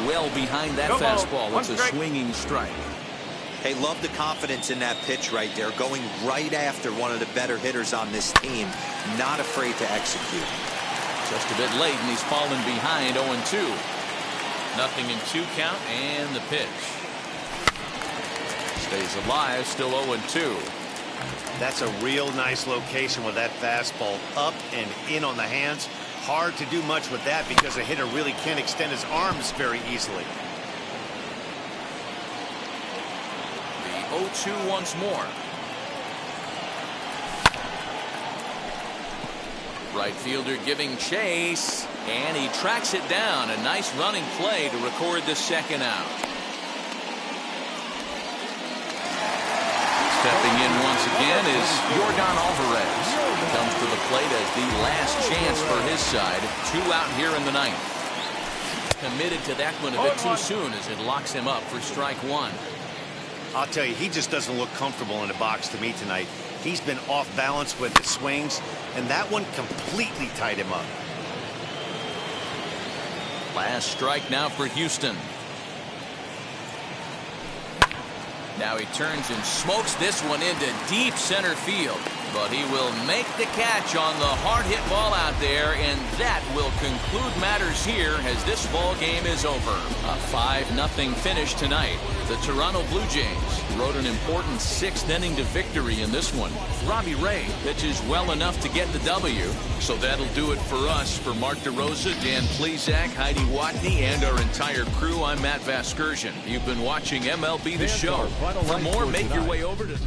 Well behind that fastball. It's a swinging strike.
Hey, love the confidence in that pitch right there. Going right after one of the better hitters on this team. Not afraid to execute.
Just a bit late, and he's fallen behind 0-2. Nothing in 2 count, and the pitch. Stays alive, still 0-2.
That's a real nice location with that fastball up and in on the hands. Hard to do much with that because a hitter really can't extend his arms very easily.
The 0-2 once more. Right fielder giving chase, and he tracks it down. A nice running play to record the second out. Stepping in once again is Yordan Alvarez. He comes to the plate as the last chance for his side. 2 out here in the ninth. Committed to that one a bit too soon as it locks him up for strike 1.
I'll tell you, he just doesn't look comfortable in the box to me tonight. He's been off balance with the swings, and that one completely tied him up. Last strike now for Houston.
Now he turns and smokes this one into deep center field. But he will make the catch on the hard-hit ball out there, and that will conclude matters here as this ball game is over. A 5-0 finish tonight. The Toronto Blue Jays rode an important 6th-inning to victory in this one. Robbie Ray pitches well enough to get the W. So that'll do it for us. For Mark DeRosa, Dan Plezak, Heidi Watney, and our entire crew, I'm Matt Vasgersian. You've been watching MLB The Show. For more, make your way over to...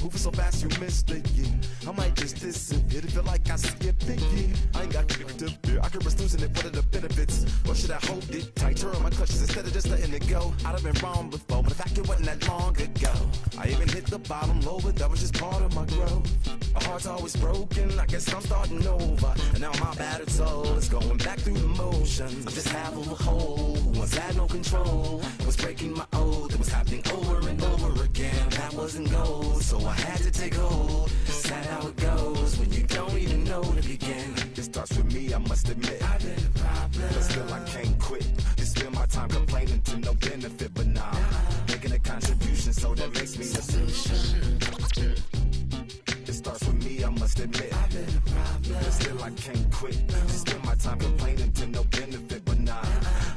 Moving so fast you missed it, yeah. I might just disappear to feel like I skipped it, yeah. I ain't got to fear. I could risk losing it. What are the benefits? Or should I hold it tight? Turn my clutches instead of just letting it go. I'd have been wrong before, but the fact it wasn't that long ago. I even hit the bottom low, but that was just part of my growth. My heart's always broken. I guess I'm starting over. And now my battered soul is going back through the motions. I'm just half of a whole who once had no control. Was breaking my oath. It was happening over and over again. That wasn't gold, so I had to take hold. Sad how it goes when you don't even know to begin. It starts with me, I must admit. I've been a problem, but still I can't quit. You spend my time complaining to no benefit, but nah, making a contribution, so that makes me the solution. It starts with me, I must admit. I've been a problem, but still I can't quit. You spend my time complaining to no benefit, but nah,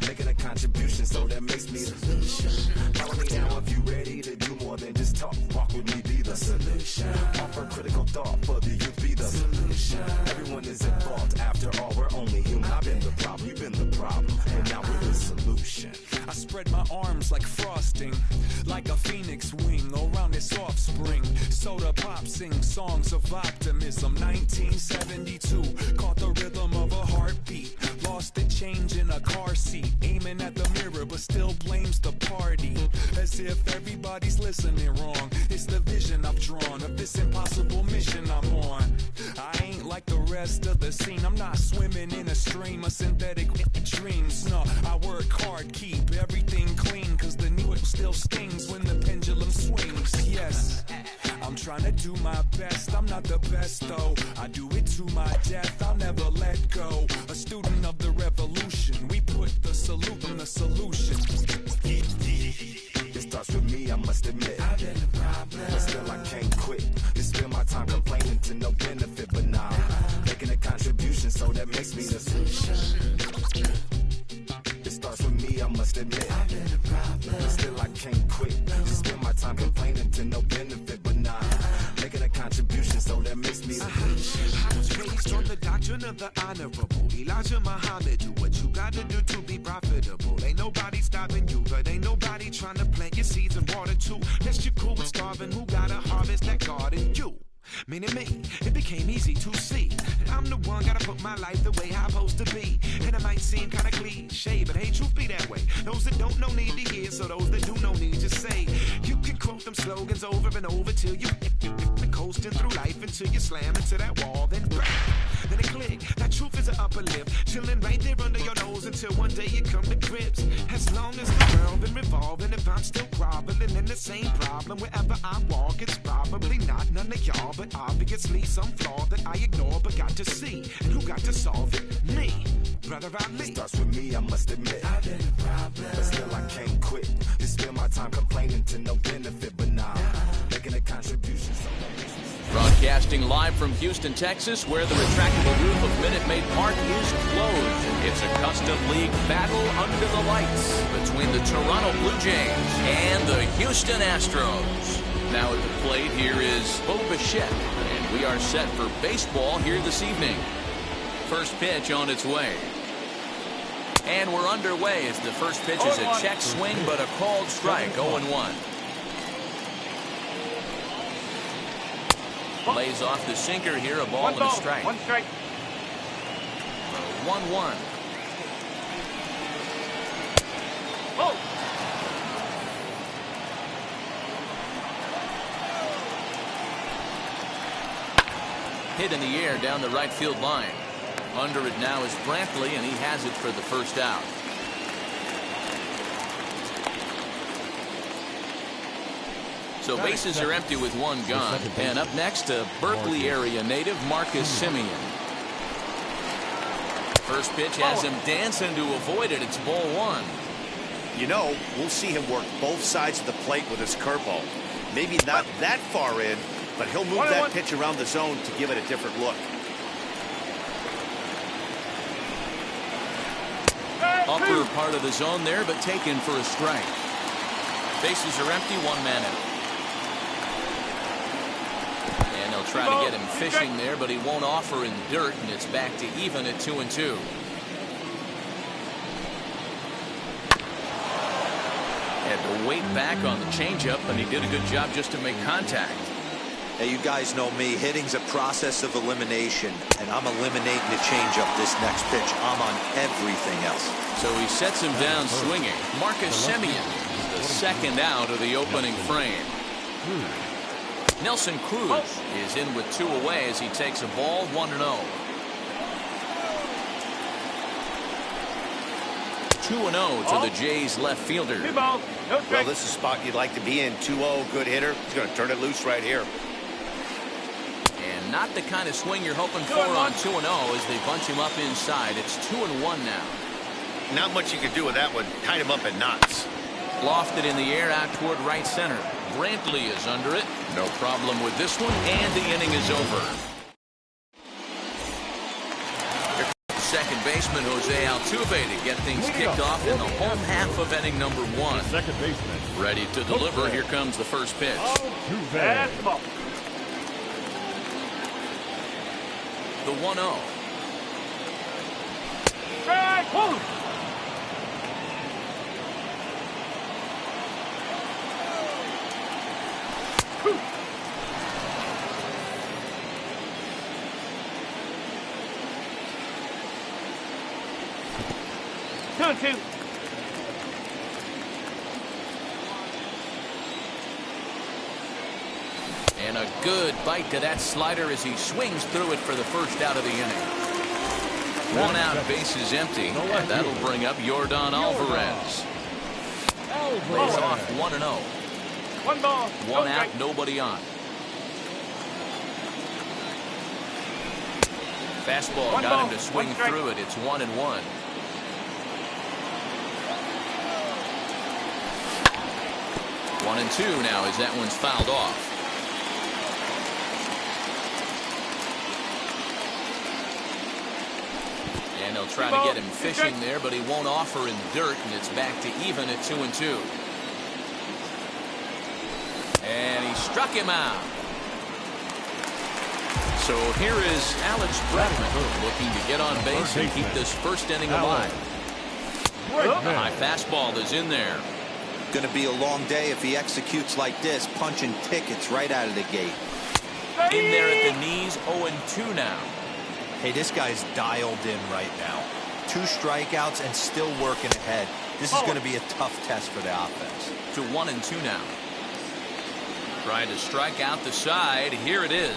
making a contribution, so that makes me the solution. Follow me now if you ready to do more than just talk. Walk with me, be the solution. Offer critical thought for the youth, be the solution. Everyone is involved, after all, we're only human. I've been the problem, you've been the problem, and now we're the solution.
I spread my arms like frosting, like a phoenix wing around its offspring. Soda pop sing songs of optimism. 1972, caught the rhythm of a heartbeat. Lost the change in a car seat, aiming at the mirror but still blames the party. As if everybody's listening wrong. It's the vision I've drawn of this impossible mission I'm on. I ain't like the rest of the scene. I'm not swimming in a stream of synthetic dreams. No, I work hard, keep everything clean, cause the needle still stings when the pendulum swings. Yes, I'm trying to do my best. I'm not the best though. I do it to my death. I'll never let go. A student of the revolution. We put the salute in the solution.
It starts with me, I must admit. I've been a problem, but still I can't quit. You spend my time complaining to no benefit, but nah, making a contribution, so that makes me the solution. It starts with me, I must admit. I've been a problem, but still I can't quit. You spend my time complaining to no benefit, but nah, making a contribution, so that makes me the solution.
I was raised on the doctrine of the honorable Elijah Muhammad. Do what you gotta do to be profitable. Ain't nobody stopping you, but ain't nobody trying to plant your seeds and water too. Unless you're cool with starving, who gotta harvest that garden? You. Meaning me, it became easy to see that I'm the one, gotta put my life the way I'm supposed to be. And it might seem kinda cliche, but hey, truth be that way. Those that don't know need to hear, so those that do know need to say. You can quote them slogans over and over till you coasting through life until you slam into that wall, then bang, then it click. That truth is an upper lip, chilling right there under your nose until one day you come to grips. As long as the world been revolving, if I'm still groveling in the same problem wherever I walk, it's probably not none of y'all, but obviously some flaw that I ignore but got to see. And who got to solve it? Me, brother Ali.
It starts with me, I must admit. I've been a problem, but still I can't quit. You spend my time complaining to no benefit, but nah, making a contribution, so that makes me.
Broadcasting live from Houston, Texas, where the retractable roof of Minute Maid Park is closed. It's a custom league battle under the lights between the Toronto Blue Jays and the Houston Astros. Now at the plate, here is Bo Bichette, and we are set for baseball here this evening. First pitch on its way. And we're underway as the first pitch is a check swing, but a called strike, 0-1. Lays off the sinker here, a ball and a strike.
1 strike.
1-1.
Oh.
Hit in the air down the right field line. Under it now is Brantley, and he has it for the first out. So bases are empty with one gone. And up next, a Berkeley area native, Marcus Simeon. First pitch has him dancing to avoid it. It's ball 1.
You know, we'll see him work both sides of the plate with his curveball. Maybe not that far in, but he'll move that pitch around the zone to give it a different look.
Upper part of the zone there, but taken for a strike. Bases are empty, 1 man out. And they'll try to get him fishing there, but he won't offer in dirt, and it's back to even at 2-2. Had to wait back on the changeup, and he did a good job just to make contact.
Hey, you guys know me. Hitting's a process of elimination, and I'm eliminating the changeup this next pitch. I'm on everything else.
So he sets him down swinging. Marcus Simeon is the second out of the opening frame. Nelson Cruz is in with 2 away as he takes a ball, 1-0. 2-0 to the Jays left fielder.
Well, this is a spot you'd like to be in. 2-0, good hitter. He's going to turn it loose right here.
And not the kind of swing you're hoping for on 2-0 as they bunch him up inside. It's 2-1 now.
Not much you can do with that one. Tied him up in knots.
Lofted in the air out toward right center. Brantley is under it. No problem with this one, and the inning is over. Second baseman Jose Altuve to get things kicked off in the home half of inning number 1.
Second baseman.
Ready to deliver. Here comes the first pitch.
That's the ball.
The 1-0.
Strike. Whoa. Two.
And a good bite to that slider as he swings through it for the first out of the inning. 1 out, bases empty, and that'll bring up Yordan Alvarez. Lays off 1-0.
1 ball.
1 out, nobody on. Fastball got him to swing through it. It's 1-1. 1-2 now as that one's fouled off. And they'll try to get him fishing there, but he won't offer in dirt, and it's back to even at 2-2. And he struck him out. So here is Alex Bregman looking to get on base and keep this first inning alive. The high fastball is in there.
Going to be a long day if he executes like this, punching tickets right out of the gate.
In there at the knees, 0-2 now.
Hey, this guy's dialed in right now. 2 strikeouts and still working ahead. This is going to be a tough test for the offense.
To 1-2 now. Trying to strike out the side. Here it is.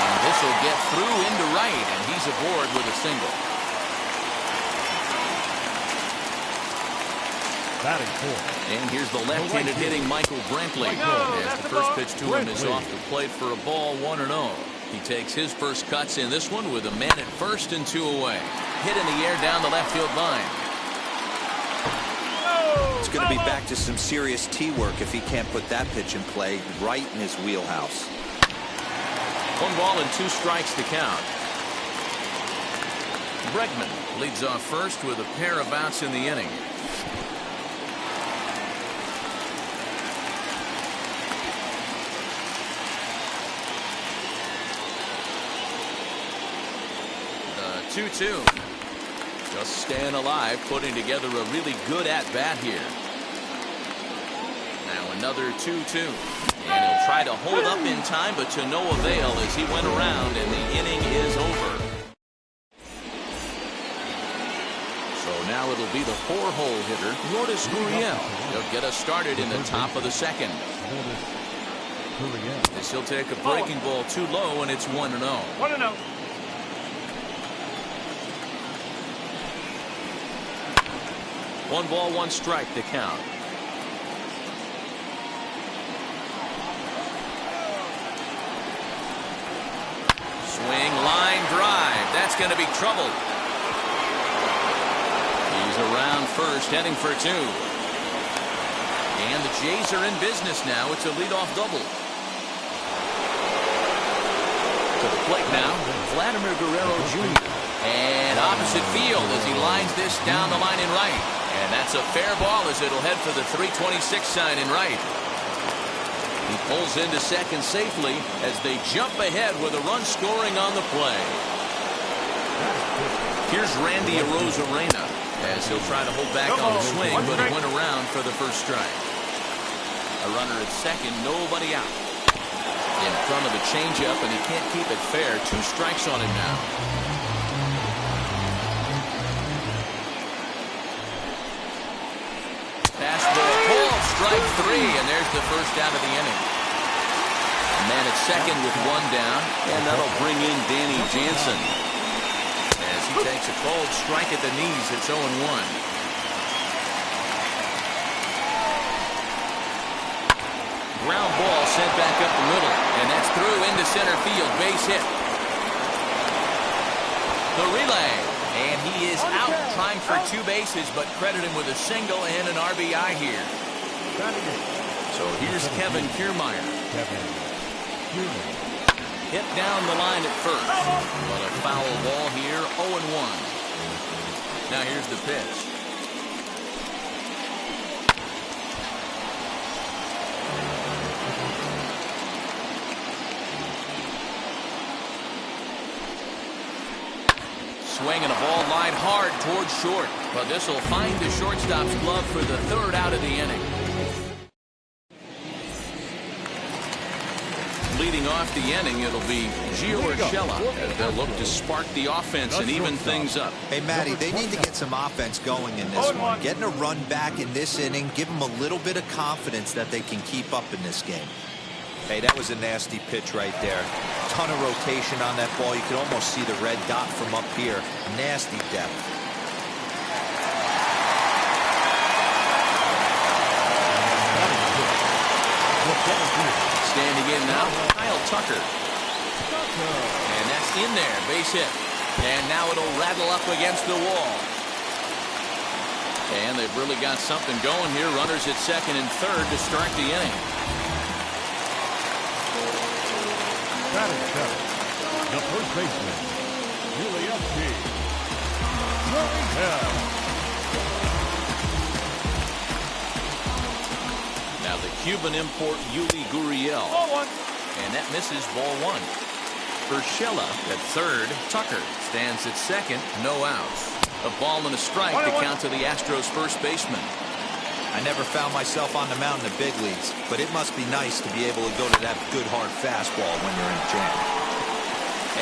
And this will get through into right, and he's aboard with a single. And here's the left-handed hitting Michael Brantley. As the first pitch to him is off the plate for a ball, 1-0. He takes his first cuts in this one with a man at first and 2 away. Hit in the air down the left field line.
It's going to be back to some serious tee work if he can't put that pitch in play right in his wheelhouse.
1 ball and 2 strikes to count. Bregman leads off first with a pair of outs in the inning. The 2-2. Just staying alive, putting together a really good at-bat here. Now another 2-2. And he'll try to hold up in time, but to no avail as he went around, and the inning is over. So now it'll be the 4-hole hitter, Lourdes Gurriel. He'll get us started in the top of the second. As he'll take a breaking ball too low, and it's 1-0.
1-0.
1 ball, 1 strike to count. Swing, line drive. That's going to be trouble. He's around first, heading for 2. And the Jays are in business now. It's a leadoff double. To the plate now, Vladimir Guerrero Jr. And opposite field as he lines this down the line in right. And that's a fair ball as it'll head for the 326 sign in right. He pulls into second safely as they jump ahead with a run scoring on the play. Here's Randy Arozarena as he'll try to hold back on the swing, but it went around for the first strike. A runner at second, nobody out. In front of the changeup, and he can't keep it fair. 2 strikes on him now. Fastball pulled, strike 3, and there's the first out of the inning. A man at second with 1 down, and that'll bring in Danny Jansen. As he takes a cold strike at the knees, it's 0-1. Ground ball sent back up the middle, and that's through into center field, base hit. The relay, and he is out trying for 2 bases, but credit him with a single and an RBI here. So here's Kevin Kiermaier. Hit down the line at first, but a foul ball here, 0-1. Now here's the pitch. Swing and a ball line hard towards short, but this will find the shortstop's glove for the 3rd out of the inning. Leading off the inning, it'll be Gio Urshela as they'll look to spark the offense and even things up.
Hey, Matty, they need to get some offense going in this one. Getting a run back in this inning, give them a little bit of confidence that they can keep up in this game. Hey, that was a nasty pitch right there. Ton of rotation on that ball. You could almost see the red dot from up here. Nasty depth.
Standing in now, Kyle Tucker. And that's in there, base hit. And now it'll rattle up against the wall. And they've really got something going here. Runners at second and third to start the inning.
The first baseman, Yuli
Now the Cuban import Yuli Gurriel. And that misses ball 1. Urshela at third. Tucker stands at second. No outs. A ball and a strike to count to the Astros first baseman.
I never found myself on the mound in the big leagues, but it must be nice to be able to go to that good hard fastball when you're in a jam.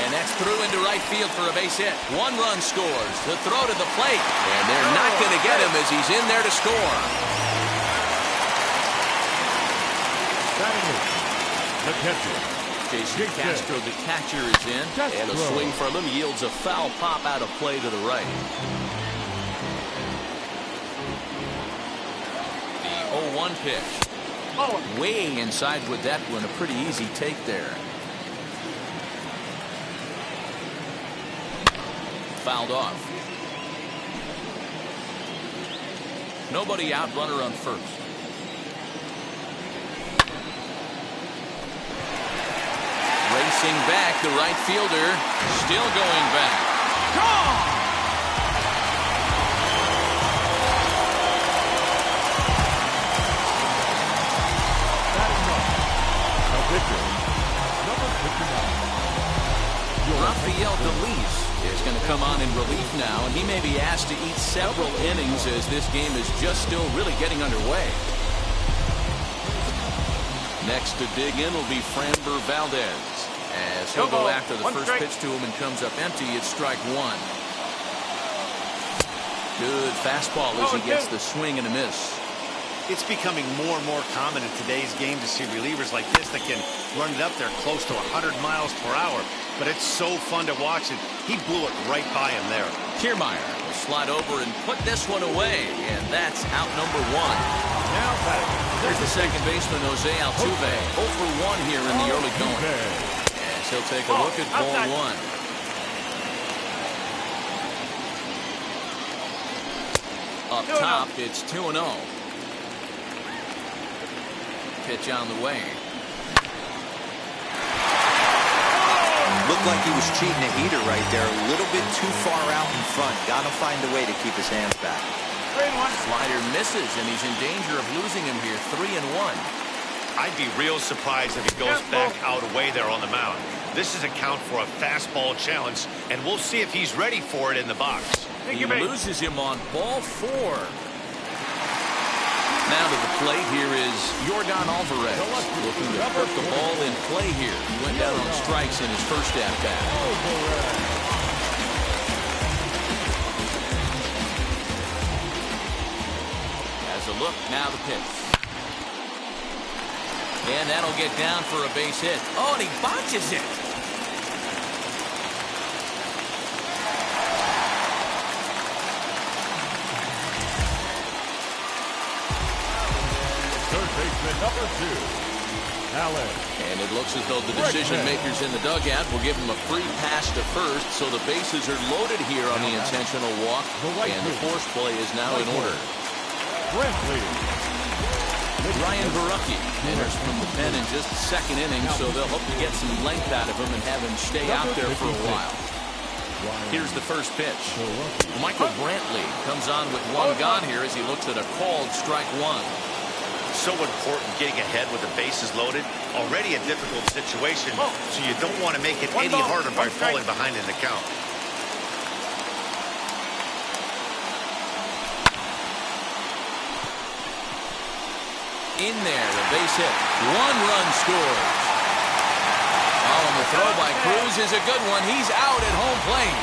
And that's through into right field for a base hit. 1 run scores. The throw to the plate. And they're not going to get him as he's in there to score.
The catcher.
Jason Castro, the catcher, is in. And a swing for a little yields a foul pop out of play to the right. The 0-1 pitch. Way inside with that one. A pretty easy take there. Fouled off. Nobody out, runner on first. Racing back, the right fielder still going back. Gone! Rafael Delis is going to come on in relief now, and he may be asked to eat several innings as this game is just still really getting underway. Next to dig in will be Framber Valdez. As he'll go after the first pitch to him and comes up empty, it's strike one. Good fastball as he gets the swing and a miss.
It's becoming more and more common in today's game to see relievers like this that can run it up there close to 100 miles per hour. But it's so fun to watch it. He blew it right by him there.
Kiermaier will slide over and put this one away, and that's out number one.
Now back.
Here's the second baseman, Jose Altuve. 0 for 1 here in the early going. As he'll take a look at ball one. Up top, it's 2-0. Pitch on the way.
Looked like he was cheating a heater right there. A little bit too far out in front. Got to find a way to keep his hands back.
Slider misses, and he's in danger of losing him here. 3-1.
I'd be real surprised if he goes back out away there on the mound. This is a count for a fastball challenge, and we'll see if he's ready for it in the box.
He loses him on ball 4. Now to the plate, here is Yordan Alvarez. Looking to put the ball in play here. He went down on strikes in his first at-bat. As a look, now the pitch. And that'll get down for a base hit. Oh, and he botches it.
Number 2, Allen.
And it looks as though the decision makers in the dugout will give him a free pass to first, so the bases are loaded here on the intentional walk, and the force play is now in order. Ryan Barucki enters from the pen in just the second inning, so they'll hope to get some length out of him and have him stay out there for a while. Here's the first pitch. Michael Brantley comes on with one gone here as he looks at a called strike one.
So important getting ahead with the bases loaded. Already a difficult situation, so you don't want to make it any harder by falling behind in the count.
In there, the base hit. 1 run scores. Oh, and the throw by Cruz is a good one. He's out at home plate.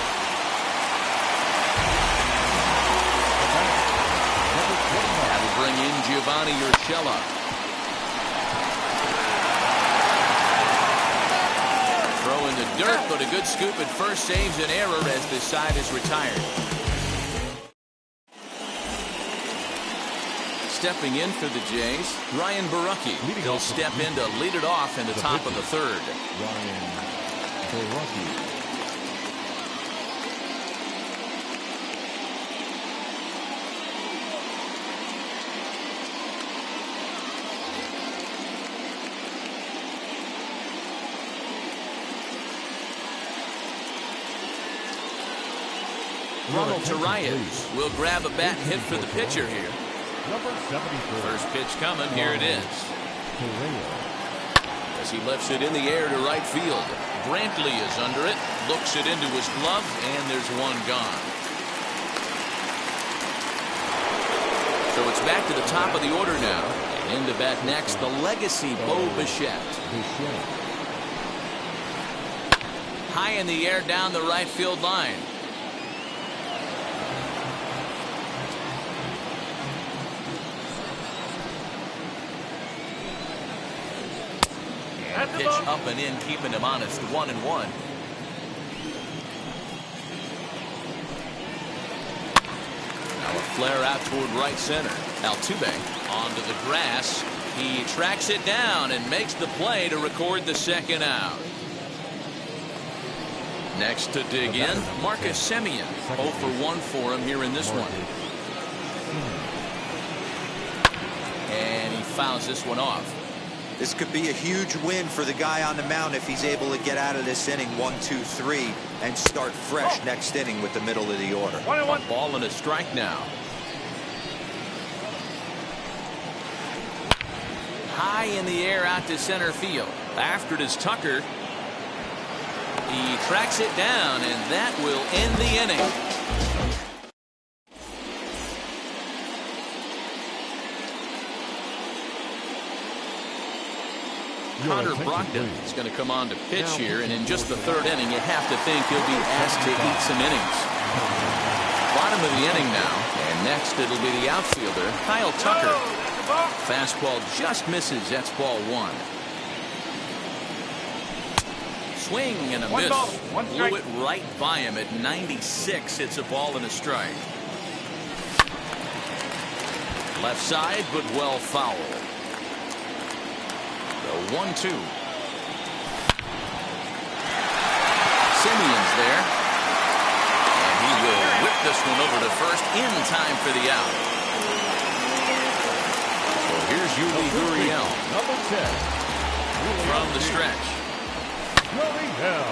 That'll bring in Giovanni Urshela. Throw in the dirt, but a good scoop at first saves an error as this side is retired. Stepping in for the Jays, Ryan Barucki. He'll step in to lead it off in the top of the third.
Ryan Barucki.
Ronald Torreyes will grab a bat and hit for the pitcher here.
Number 74.
First pitch coming. Here it is. As he lifts it in the air to right field. Brantley is under it. Looks it into his glove, and there's one gone. So it's back to the top of the order now. And in to bat next, the legacy Bo Bichette. High in the air down the right field line. Pitch up and in, keeping him honest. 1-1. Now a flare out toward right center. Altuve onto the grass. He tracks it down and makes the play to record the second out. Next to dig in, Marcus Semien. 0 for 1 for him here in this one. And he fouls this one off.
This could be a huge win for the guy on the mound if he's able to get out of this inning 1, 2, 3 and start fresh next inning with the middle of the order.
A ball and a strike now. High in the air out to center field. After it is Tucker. He tracks it down, and that will end the inning. Connor Brogdon is going to come on to pitch here, and in just the third inning, you have to think he'll be asked to eat some innings. Bottom of the inning now, and next it'll be the outfielder, Kyle Tucker. Fastball just misses. That's ball one. Swing and a miss. Blew it right by him at 96. It's a ball and a strike. Left side, but well foul. The 1-2. Simeon's there. And he will whip this one over to first in time for the out. So here's Yuli Gurriel.
Number 10.
From the stretch.
Gurriel.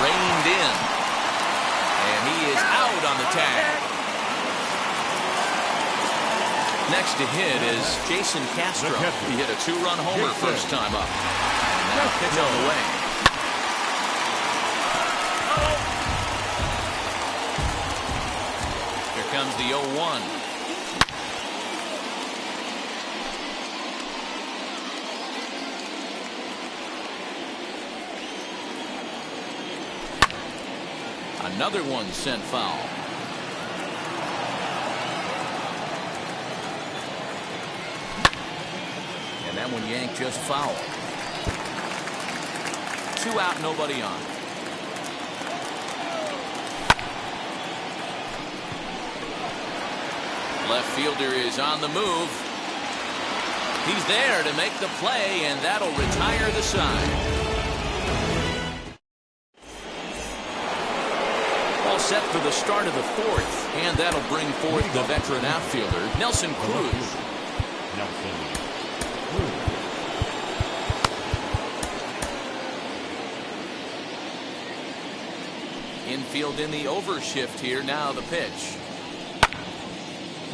Reined in. And he is out on the tag. Next to hit is Jason Castro. He hit a 2-run homer first time up. And now pitch on the way. Here comes the 0-1. Another one sent foul. And that one yanked just foul. 2 out, nobody on. Left fielder is on the move. He's there to make the play, and that'll retire the side. All set for the start of the fourth, and that'll bring forth the veteran outfielder, Nelson Cruz. Infield in the overshift here. Now the pitch.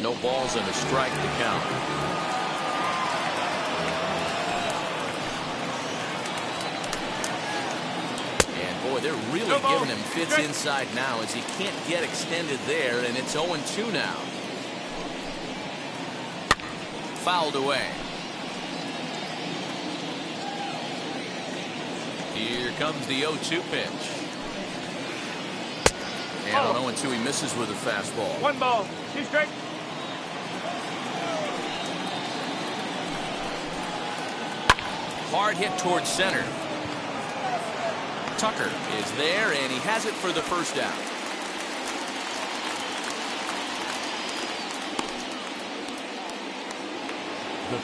No balls and a strike to count. And boy, they're really giving him fits inside now as he can't get extended there, and it's 0-2 now. Fouled away. Here comes the 0-2 pitch. And on 0-2, he misses with a fastball.
1 ball, 2 strikes.
Hard hit towards center. Tucker is there, and he has it for the first out.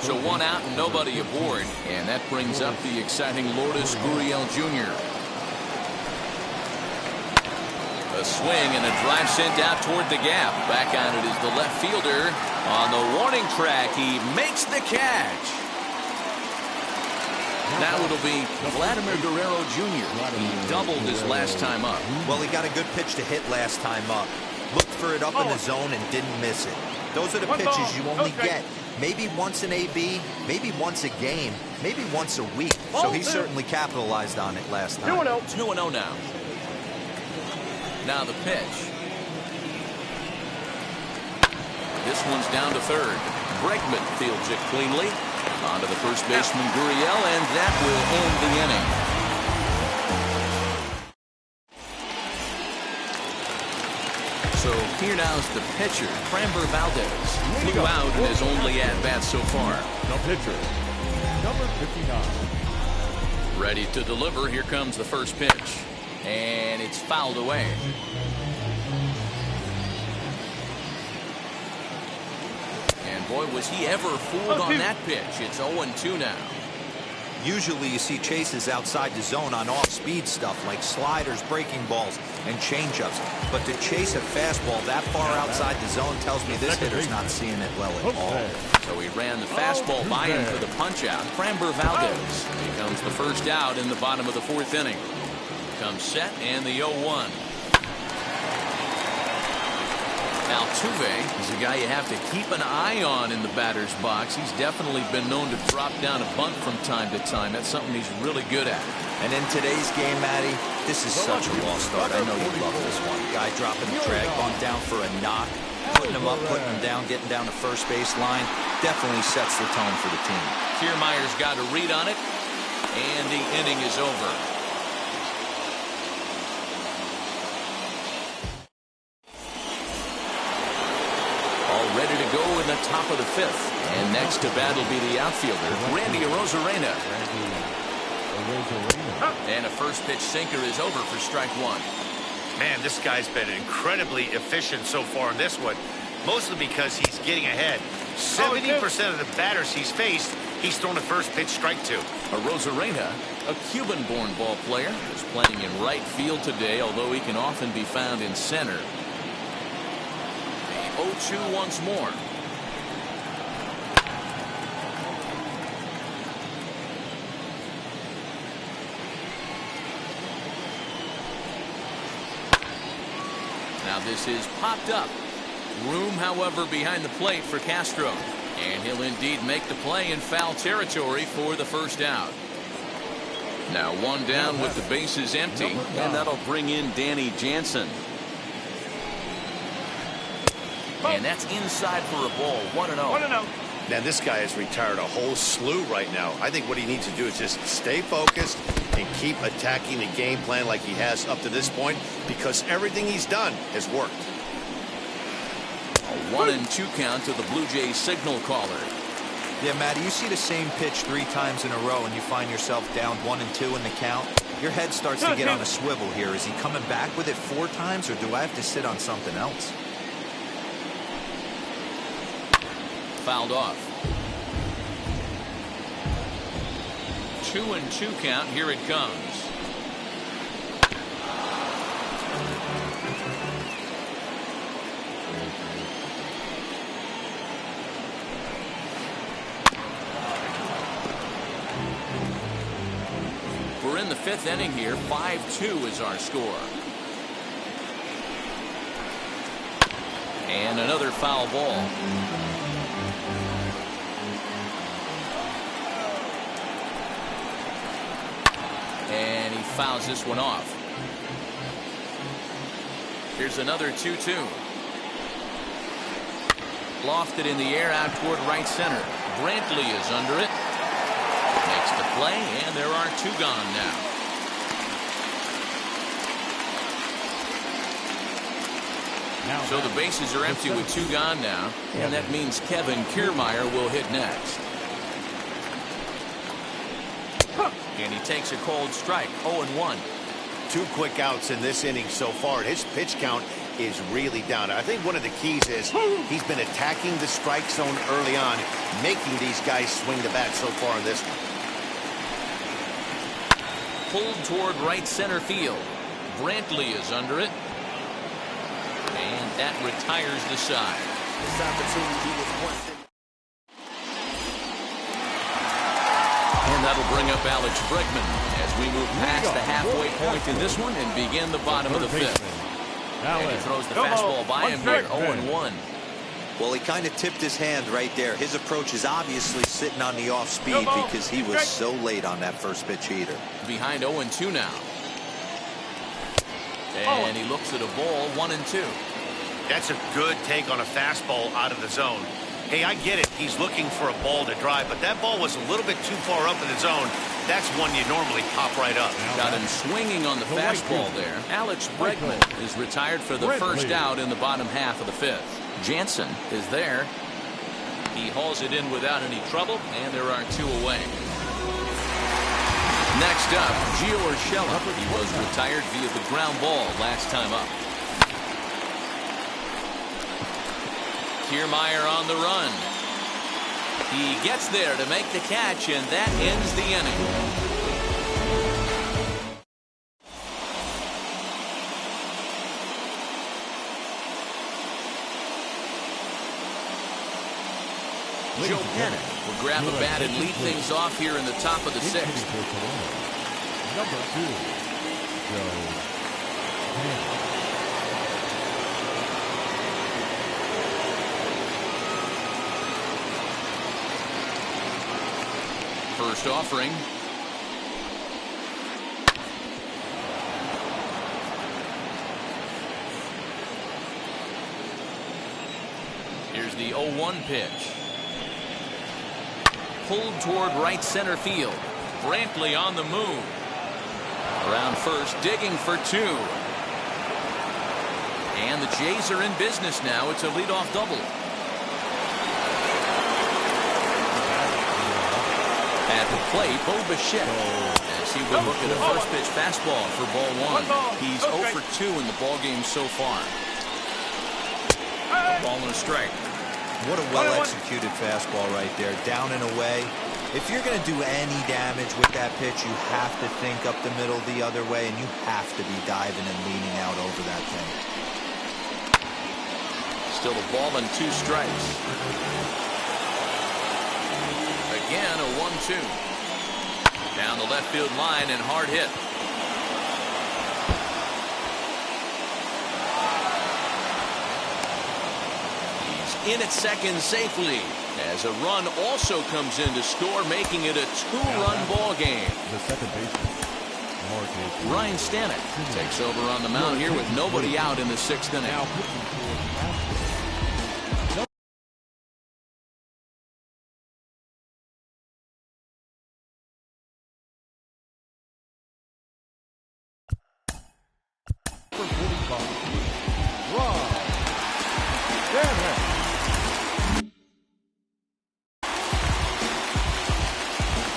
So 1 out and nobody aboard, and that brings up the exciting Lourdes Gurriel Jr. A swing and a drive sent out toward the gap. Back on it is the left fielder. On the warning track, he makes the catch. Now it'll be Vladimir Guerrero Jr. He doubled his last time up.
Well, he got a good pitch to hit last time up. Looked for it up in the zone and didn't miss it. Those are the pitches you only get maybe once an AB, maybe once a game, maybe once a week. So he certainly capitalized on it last time.
2-0 now. Now the pitch. This one's down to third. Bregman fields it cleanly. On to the first baseman, Gurriel, and that will end the inning. So here now is the pitcher, Framber Valdez. Flew out in his only at-bat so far.
The pitcher, number 59.
Ready to deliver. Here comes the first pitch. And it's fouled away. And boy, was he ever fooled on that pitch. It's 0-2 now.
Usually you see chases outside the zone on off-speed stuff like sliders, breaking balls, and changeups. But to chase a fastball that far outside the zone tells me this hitter's not seeing it well at all.
So he ran the fastball by him for the punch-out. Framber Valdez becomes the first out in the bottom of the fourth inning. Comes set and the 0-1. Altuve is a guy you have to keep an eye on in the batter's box. He's definitely been known to drop down a bunt from time to time. That's something he's really good at.
And in today's game, Matty, this is such a lost start. I know you love this one. Guy dropping the drag bunt down for a knock, putting him up, putting him down, getting down the first base line. Definitely sets the tone for the team.
Kiermaier's got a read on it. And the inning is over. All ready to go in the top of the fifth. And next to bat will be the outfielder, Randy Arozarena. And a first pitch sinker is over for strike one.
Man, this guy's been incredibly efficient so far in this one, mostly because he's getting ahead. 70% of the batters he's faced, he's thrown a first pitch strike to.
Arozarena, a Cuban-born ball player, is playing in right field today, although he can often be found in center. The 0-2 once more. Now this is popped up. Room, however, behind the plate for Castro. And he'll indeed make the play in foul territory for the first out. Now one down with the bases empty, and that'll bring in Danny Jansen. And that's inside for a ball, 1-0.
1-0.
Man, this guy has retired a whole slew right now. I think what he needs to do is just stay focused and keep attacking the game plan like he has up to this point, because everything he's done has worked.
A 1-2 count to the Blue Jays signal caller.
Yeah, Matty, you see the same pitch 3 times in a row and you find yourself down 1-2 in the count. Your head starts to get on a swivel here. Is he coming back with it 4 times, or do I have to sit on something else?
Fouled off. 2-2 count. Here it comes. We're in the 5th inning here. 5-2 is our score. And another foul ball. And he fouls this one off. Here's another 2-2. Lofted in the air out toward right center. Brantley is under it. Makes the play, and there are 2 gone now. So the bases are empty with 2 gone now, and that means Kevin Kiermaier will hit next. And he takes a cold strike, 0-1.
2 quick outs in this inning so far. His pitch count is really down. I think one of the keys is he's been attacking the strike zone early on, making these guys swing the bat so far in this one.
Pulled toward right center field. Brantley is under it. And that retires the side.
This opportunity was once in.
And that'll bring up Alex Bregman as we move past the halfway point in this one and begin the bottom of the 5th. And he throws the fastball by him here, 0-1.
Well, he kind of tipped his hand right there. His approach is obviously sitting on the off speed because he was so late on that first pitch heater.
Behind 0-2 now. And he looks at a ball, 1-2.
That's a good take on a fastball out of the zone. Hey, I get it. He's looking for a ball to drive, but that ball was a little bit too far up in the zone. That's one you normally pop right up.
Got him swinging on the fastball there. Alex Bregman is retired for the first out in the bottom half of the 5th. Jansen is there. He hauls it in without any trouble, and there are 2 away. Next up, Gio Urshela. He was retired via the ground ball last time up. Kiermaier on the run. He gets there to make the catch, and that ends the inning. Joe Pennick will grab a bat and lead things off here in the top of the 6th.
Number 2, Joe Pennick.
First offering. Here's the 0-1 pitch. Pulled toward right center field. Brantley on the move. Around first, digging for two. And the Jays are in business now. It's a leadoff double. At the plate, Bo Bichette. As he would look at a first pitch fastball for ball one. He's 0 for 2 in the ball game so far. Ball and a strike.
What a well-executed fastball right there. Down and away. If you're going to do any damage with that pitch, you have to think up the middle the other way, and you have to be diving and leaning out over that thing.
Still a ball and 2 strikes. Again, a 1-2. Down the left field line and hard hit. In at second safely as a run also comes in to score, making it a 2-run ball game.
The second baseman,
Ryan Stanek takes over on the mound here with nobody out in the 6th inning.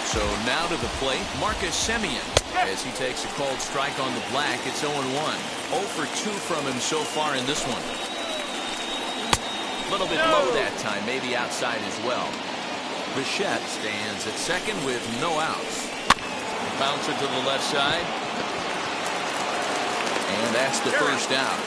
So now to the plate, Marcus Semien, as he takes a called strike on the black. It's 0-1. 0 for 2 from him so far in this one. A little bit low that time, maybe outside as well. Bichette stands at second with no outs. Bouncer to the left side. And that's the first out.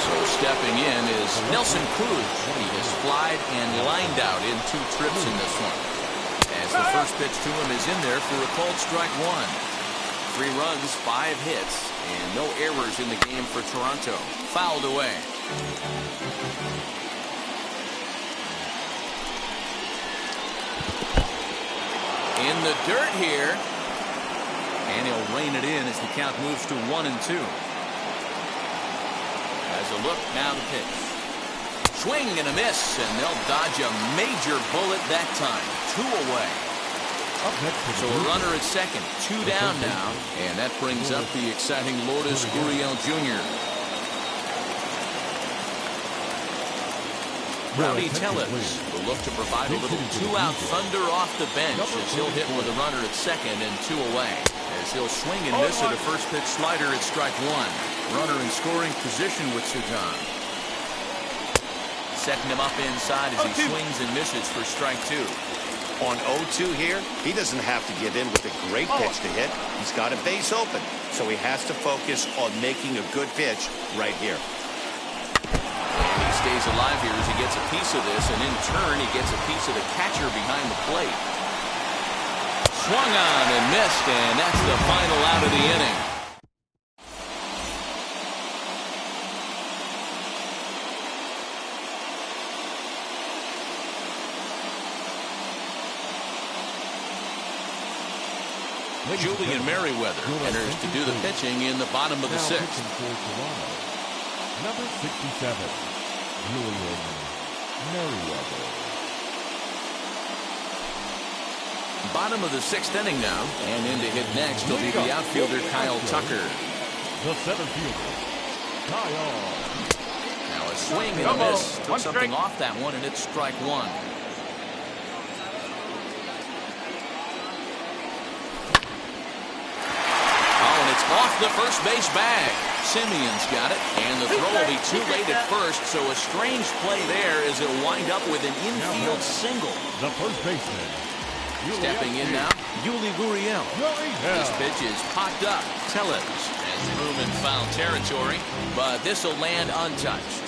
So stepping in is Nelson Cruz. He has flied and lined out in 2 trips in this one. As the first pitch to him is in there for a called strike 1. 3 runs, 5 hits, and no errors in the game for Toronto. Fouled away. In the dirt here. And he'll rein it in as the count moves to 1-2. As a look, now the pitch. Swing and a miss, and they'll dodge a major bullet that time. 2 away. So a runner at second, 2 down now, and that brings up the exciting Lourdes Gurriel Jr. Rowdy Tellez will look to provide a little 2-out thunder off the bench as he'll hit with a runner at second and 2 away. As he'll swing and miss at a first pitch slider at strike 1. Runner in scoring position with Sagan. Setting him up inside as he swings and misses for strike 2.
On 0-2 here, he doesn't have to give in with a great pitch to hit. He's got a base open, so he has to focus on making a good pitch right here.
And he stays alive here as he gets a piece of this, and in turn he gets a piece of the catcher behind the plate. Swung on and missed, and that's the final out of the inning. Julian Merriweather enters to do the pitching in the bottom of the 6th.
Number 67, Julian Merriweather.
Bottom of the 6th inning now, and in to hit next will be the outfielder Kyle Tucker.
The center fielder, Kyle.
Now a swing and a miss. Took something off that one, and it's strike 1. Off the first base bag. Simeon's got it, and the throw will be too late at first, so a strange play there as it'll wind up with an infield single.
The first baseman.
Stepping in now, Yuli Gurriel. This pitch is popped up. Tellez has room in foul territory, but this will land untouched.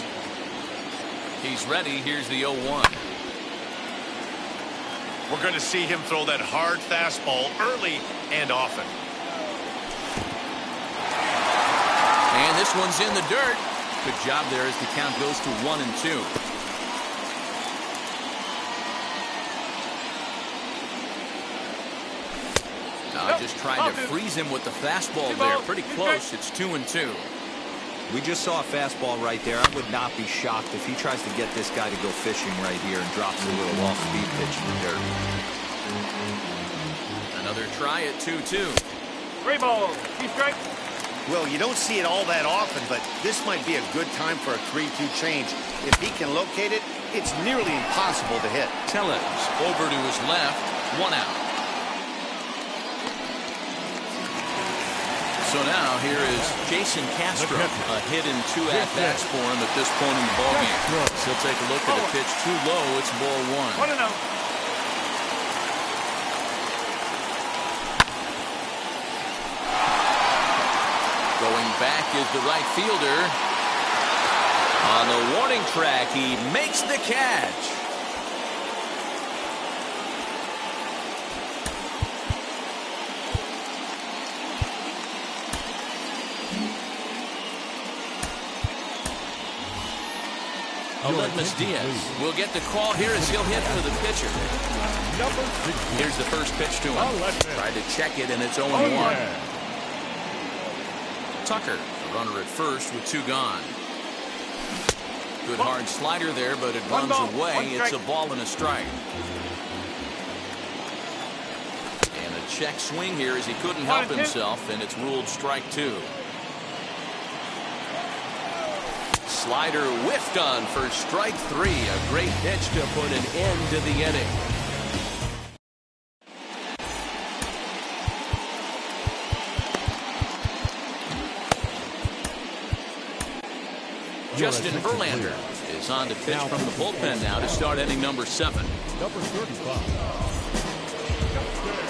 He's ready. Here's the 0-1.
We're going to see him throw that hard fastball early and often.
And this one's in the dirt. Good job there as the count goes to 1-2. Just tried to freeze him with the fastball there. Pretty close. It's 2-2.
We just saw a fastball right there. I would not be shocked if he tries to get this guy to go fishing right here and drops a little off-speed pitch in the dirt.
Another try at 2-2.
3 balls, 2 strikes.
Well, you don't see it all that often, but this might be a good time for a 3-2 change. If he can locate it, it's nearly impossible to hit.
Tellez over to his left, 1 out. So now here is Jason Castro, a hit in 2 at-bats for him at this point in the ballgame. So he'll take a look at a pitch too low. It's ball 1.
1-0.
Going back is the right fielder. On the warning track, he makes the catch. Aledmus Diaz will get the call here as he'll hit for the pitcher. Here's the first pitch to him. Tried to check it, and it's 0-1. Tucker, the runner at first with 2 gone. Good hard slider there, but it runs away. It's a ball and a strike. And a check swing here as he couldn't help himself, and it's ruled strike 2. Slider whiffed on for strike 3. A great pitch to put an end to the inning. Justin Verlander is on to pitch from the bullpen now to start inning number 7.
Number 35.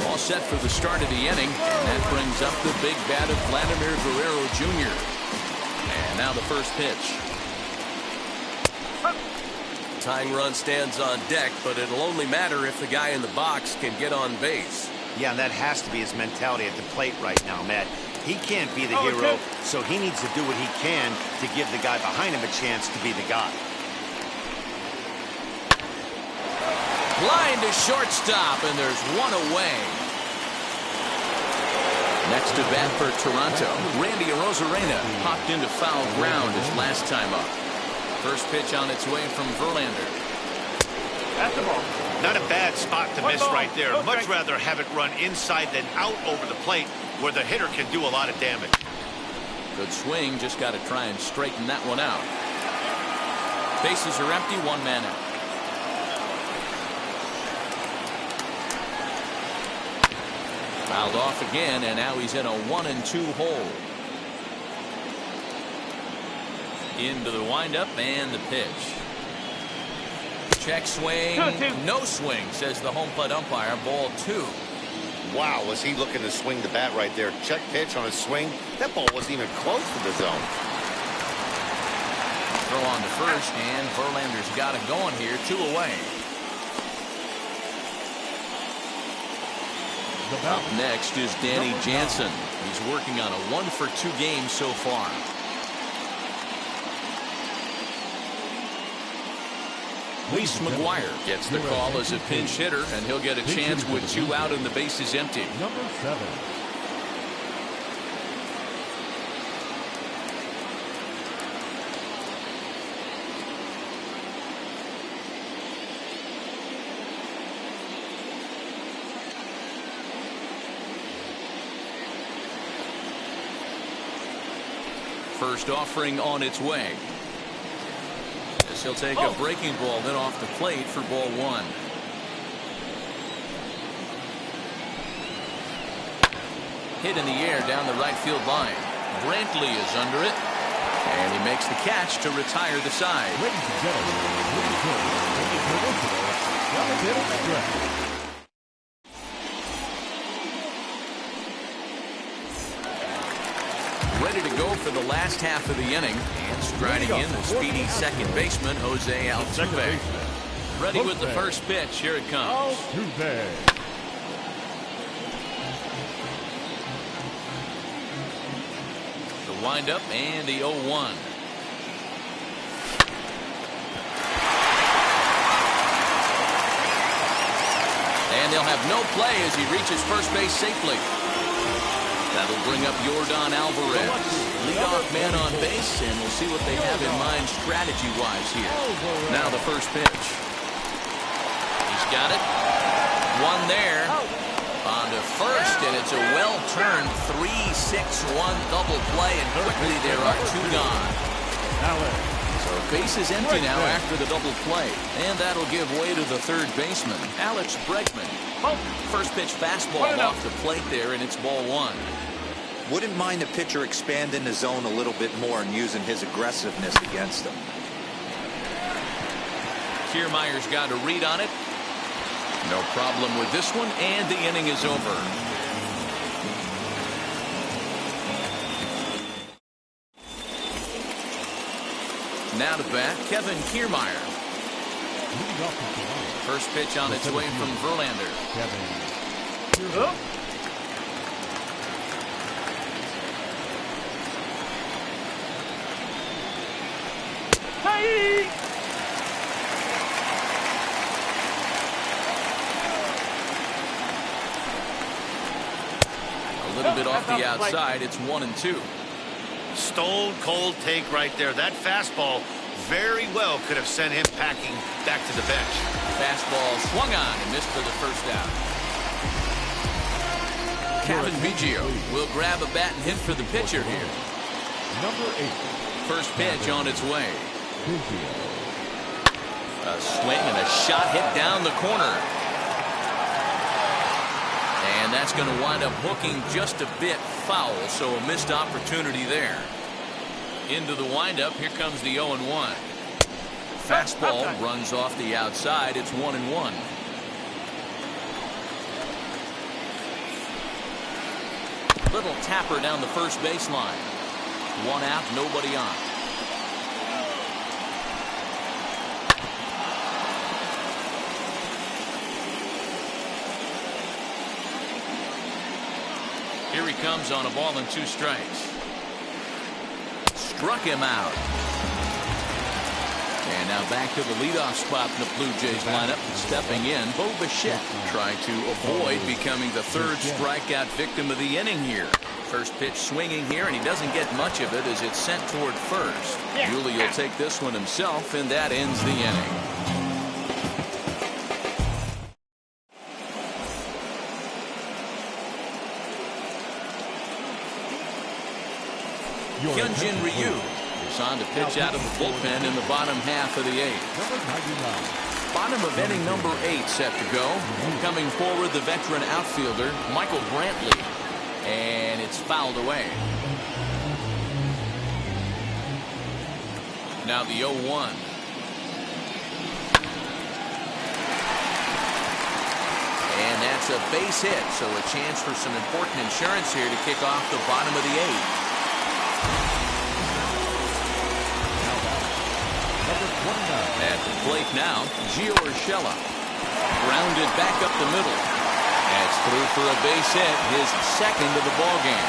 All set for the start of the inning, and that brings up the big bat of Vladimir Guerrero Jr. And now the first pitch.
Tying run stands on deck, but it'll only matter if the guy in the box can get on base.
Yeah, and that has to be his mentality at the plate right now, Matt. He can't be the hero, so he needs to do what he can to give the guy behind him a chance to be the guy.
Line to shortstop, and there's 1 away. Next to bat for Toronto, Randy Arozarena popped into foul ground his last time up. First pitch on its way from Verlander.
That's the ball.
Not a bad spot to miss right there. Much rather have it run inside than out over the plate, where the hitter can do a lot of damage.
Good swing, just got to try and straighten that one out. Bases are empty, 1 man out. Fouled off again, and now he's in a 1-2 hole. Into the windup and the pitch. Check swing, no swing, says the home plate umpire. Ball 2.
Wow, was he looking to swing the bat right there? Check pitch on a swing. That ball wasn't even close to the zone.
Throw on to first, and Verlander's got it going here. 2 away. Up next is Danny Jansen. He's working on a 1-for-2 game so far. Reese McGuire gets the call as a pinch hitter, and he'll get a chance with 2 out and the bases empty.
Number 7.
First offering on its way. As he'll take a breaking ball then off the plate for ball 1. Hit in the air down the right field line. Brantley is under it, and he makes the catch to retire the side.
Ladies and gentlemen,
ready to go for the last half of the inning, and striding in the speedy second baseman Jose Altuve. Ready with the first pitch. Here it comes.
Altuve.
The windup and the 0-1. And they'll have no play as he reaches first base safely. That'll bring up Yordan Alvarez. Leadoff man on base, and we'll see what they have in mind strategy-wise here. Now the first pitch. He's got it. One there. On to first, and it's a well-turned 3-6-1 double play, and quickly there are two gone. So base is empty now after the double play, and that'll give way to the third baseman, Alex Bregman. First pitch fastball off the plate there, and it's ball one.
Wouldn't mind the pitcher expanding the zone a little bit more and using his aggressiveness against him.
Kiermaier's got a read on it. No problem with this one, and the inning is over. Now to bat, Kevin Kiermaier. First pitch on its way from Verlander.
Hey!
A little bit off the outside. It's 1-2.
Stone cold take right there. That fastball very well could have sent him packing back to the bench.
Fastball swung on and missed for the first out. Kevin Biggio will grab a bat and hit for the pitcher here.
Number 8.
First pitch on its way. A swing and a shot hit down the corner. And that's going to wind up hooking just a bit foul, so a missed opportunity there. Into the windup, here comes the 0-1. Fastball runs off the outside. It's 1-1. Little tapper down the first baseline. One out, nobody on. Here he comes on a ball and 2 strikes. Struck him out. And now back to the leadoff spot in the Blue Jays lineup. Stepping in, Bo Bichette trying to avoid becoming the third strikeout victim of the inning here. First pitch swinging here, and he doesn't get much of it as it's sent toward first. Yuli will take this one himself, and that ends the inning. Hyunjin Ryu is on to pitch out of the bullpen in the bottom half of the 8th. Bottom of inning number 8 set to go. Coming forward, the veteran outfielder, Michael Brantley. And it's fouled away. Now the 0-1. And that's a base hit, so a chance for some important insurance here to kick off the bottom of the 8th. At the plate now, Gio Urshela. Grounded back up the middle. That's through for a base hit, his second of the ball game.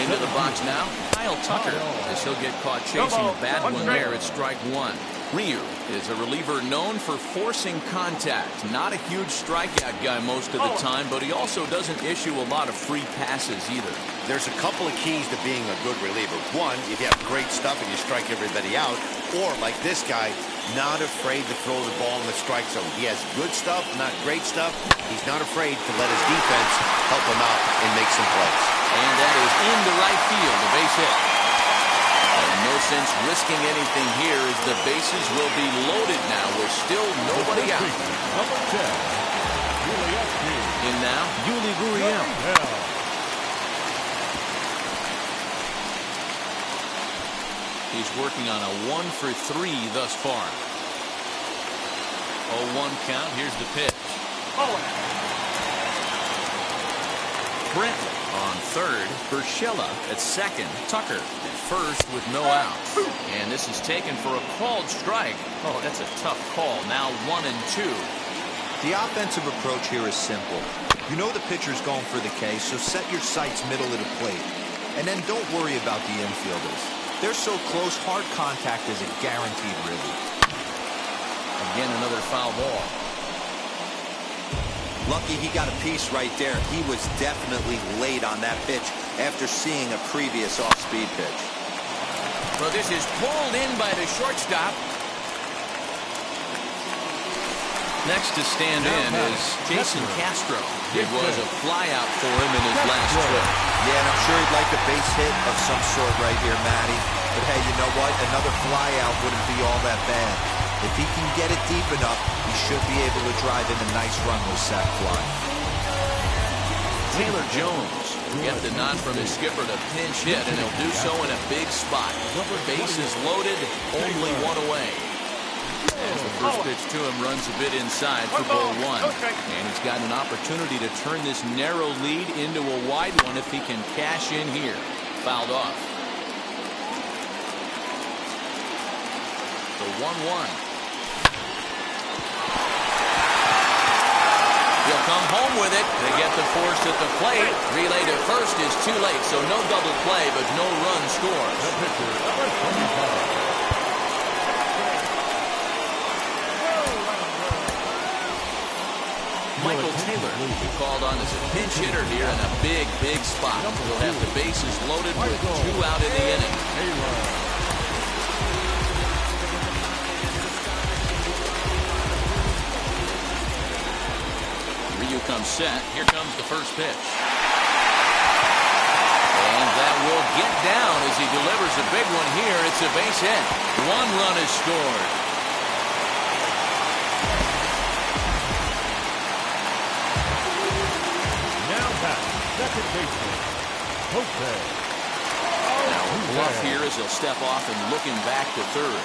Into the box now, Kyle Tucker, as he'll get caught chasing a bad one there at strike 1. Ryu is a reliever known for forcing contact. Not a huge strikeout guy most of the time, but he also doesn't issue a lot of free passes either.
There's a couple of keys to being a good reliever. One, if you have great stuff and you strike everybody out, or like this guy, not afraid to throw the ball in the strike zone. He has good stuff, not great stuff. He's not afraid to let his defense help him out and make some plays.
And that is into right field, a base hit. And no sense risking anything here as the bases will be loaded now with still nobody out.
Number 10.
In now, Yuli Gurriel. He's working on a 1-for-3 thus far. 0-1 count. Here's the pitch. Brantley on third. Urshela at second. Tucker at first with no outs. And this is taken for a called strike. Oh, that's a tough call. Now 1-2.
The offensive approach here is simple. You know the pitcher's going for the K, so set your sights middle of the plate. And then don't worry about the infielders. They're so close, hard contact is a guaranteed ribby.
Again, another foul ball.
Lucky he got a piece right there. He was definitely late on that pitch after seeing a previous off-speed pitch.
Well, this is pulled in by the shortstop. Next to stand in is Jason Castro. It was a flyout for him in his last trip.
Yeah, and I'm sure he'd like a base hit of some sort right here, Matty. But hey, you know what? Another flyout wouldn't be all that bad. If he can get it deep enough, he should be able to drive in a nice run with sac fly.
Taylor Jones will get the nod from his skipper to pinch hit, and he'll do so in a big spot. Base is loaded, only one away. As the first pitch to him runs a bit inside for ball one. And he's got an opportunity to turn this narrow lead into a wide one if he can cash in here. Fouled off. The 1-1. He'll come home with it. They get the force at the plate. Relay to first is too late, so no double play, but no run scores.
The pitcher, number 25.
Michael Taylor called on as a pinch hitter here in a big, big spot. He'll have the bases loaded with 2 out in the inning. Ryu comes set. Here comes the first pitch. And that will get down as he delivers a big one here. It's a base hit. 1 run is scored.
Second baseman, Jose.
Now a bluff here as he'll step off and look him back to third.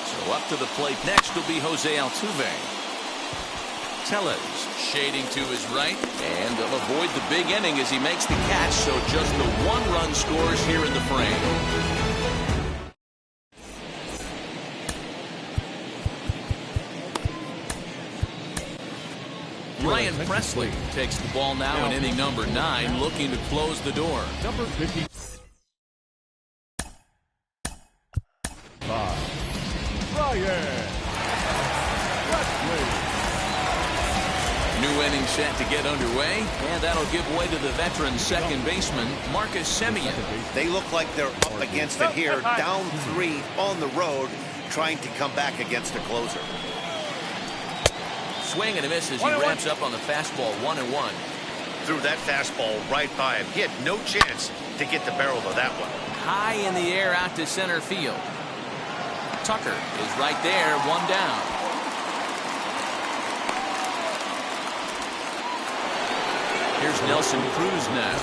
So up to the plate next will be Jose Altuve. Tellez shading to his right, and they'll avoid the big inning as he makes the catch, so just the 1 run scores here in the frame. Ryan Presley takes the ball now in inning number 9, looking to close the door.
Number 50. Ryan Presley.
New inning set to get underway, and that'll give way to the veteran second baseman, Marcus Semien.
They look like they're up against it here, down 3 on the road, trying to come back against a closer.
Swing and a miss as he ramps up on the fastball, 1-1.
Threw that fastball right by him. He had no chance to get the barrel of that one.
High in the air out to center field. Tucker is right there, 1 down. Here's Nelson Cruz now.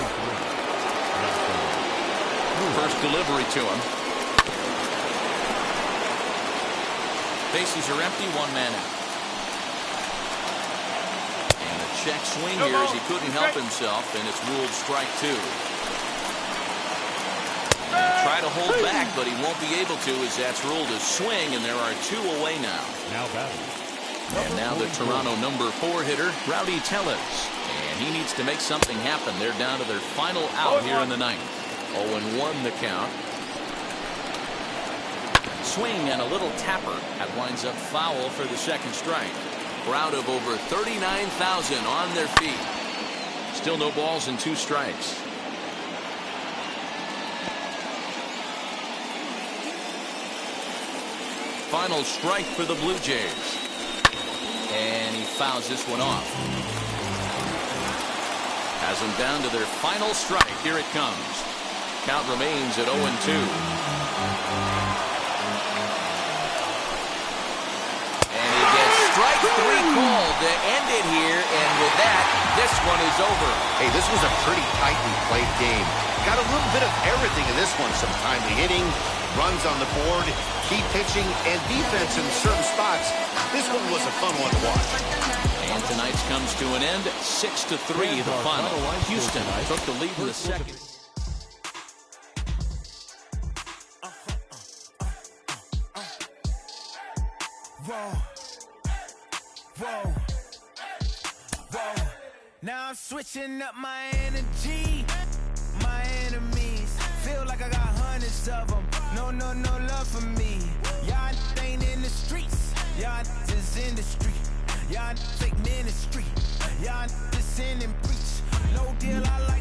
First delivery to him. Bases are empty, 1 man out. And a check swing here as he couldn't help himself, and it's ruled strike 2. Try to hold back, but he won't be able to as that's ruled a swing, and there are 2 away now.
Now batting.
And now the Toronto number 4 hitter, Rowdy Tellez. And he needs to make something happen. They're down to their final out here in the 9th. 0-1 the count. Swing and a little tapper. That winds up foul for the second strike. Crowd of over 39,000 on their feet. Still no balls and 2 strikes. Final strike for the Blue Jays. And he fouls this one off. Has them down to their final strike. Here it comes. Count remains at 0-2. And he gets strike 3 called to end it here. And with that, this one is over.
Hey, this was a pretty tightly played game. Got a little bit of everything in this one. Some timely hitting, runs on the board, key pitching, and defense in certain spots. This one was a fun one to watch.
And tonight's comes to an end. 6-3 the final. Houston took the lead in the second.
Whoa. Whoa. Whoa.
Now I'm switching up my energy. My enemies feel like I got hundreds of them. No love for me. Y'all ain't in the streets. Y'all is in the street. Y'all take ministry. Y'all just sin and preach. No deal, I like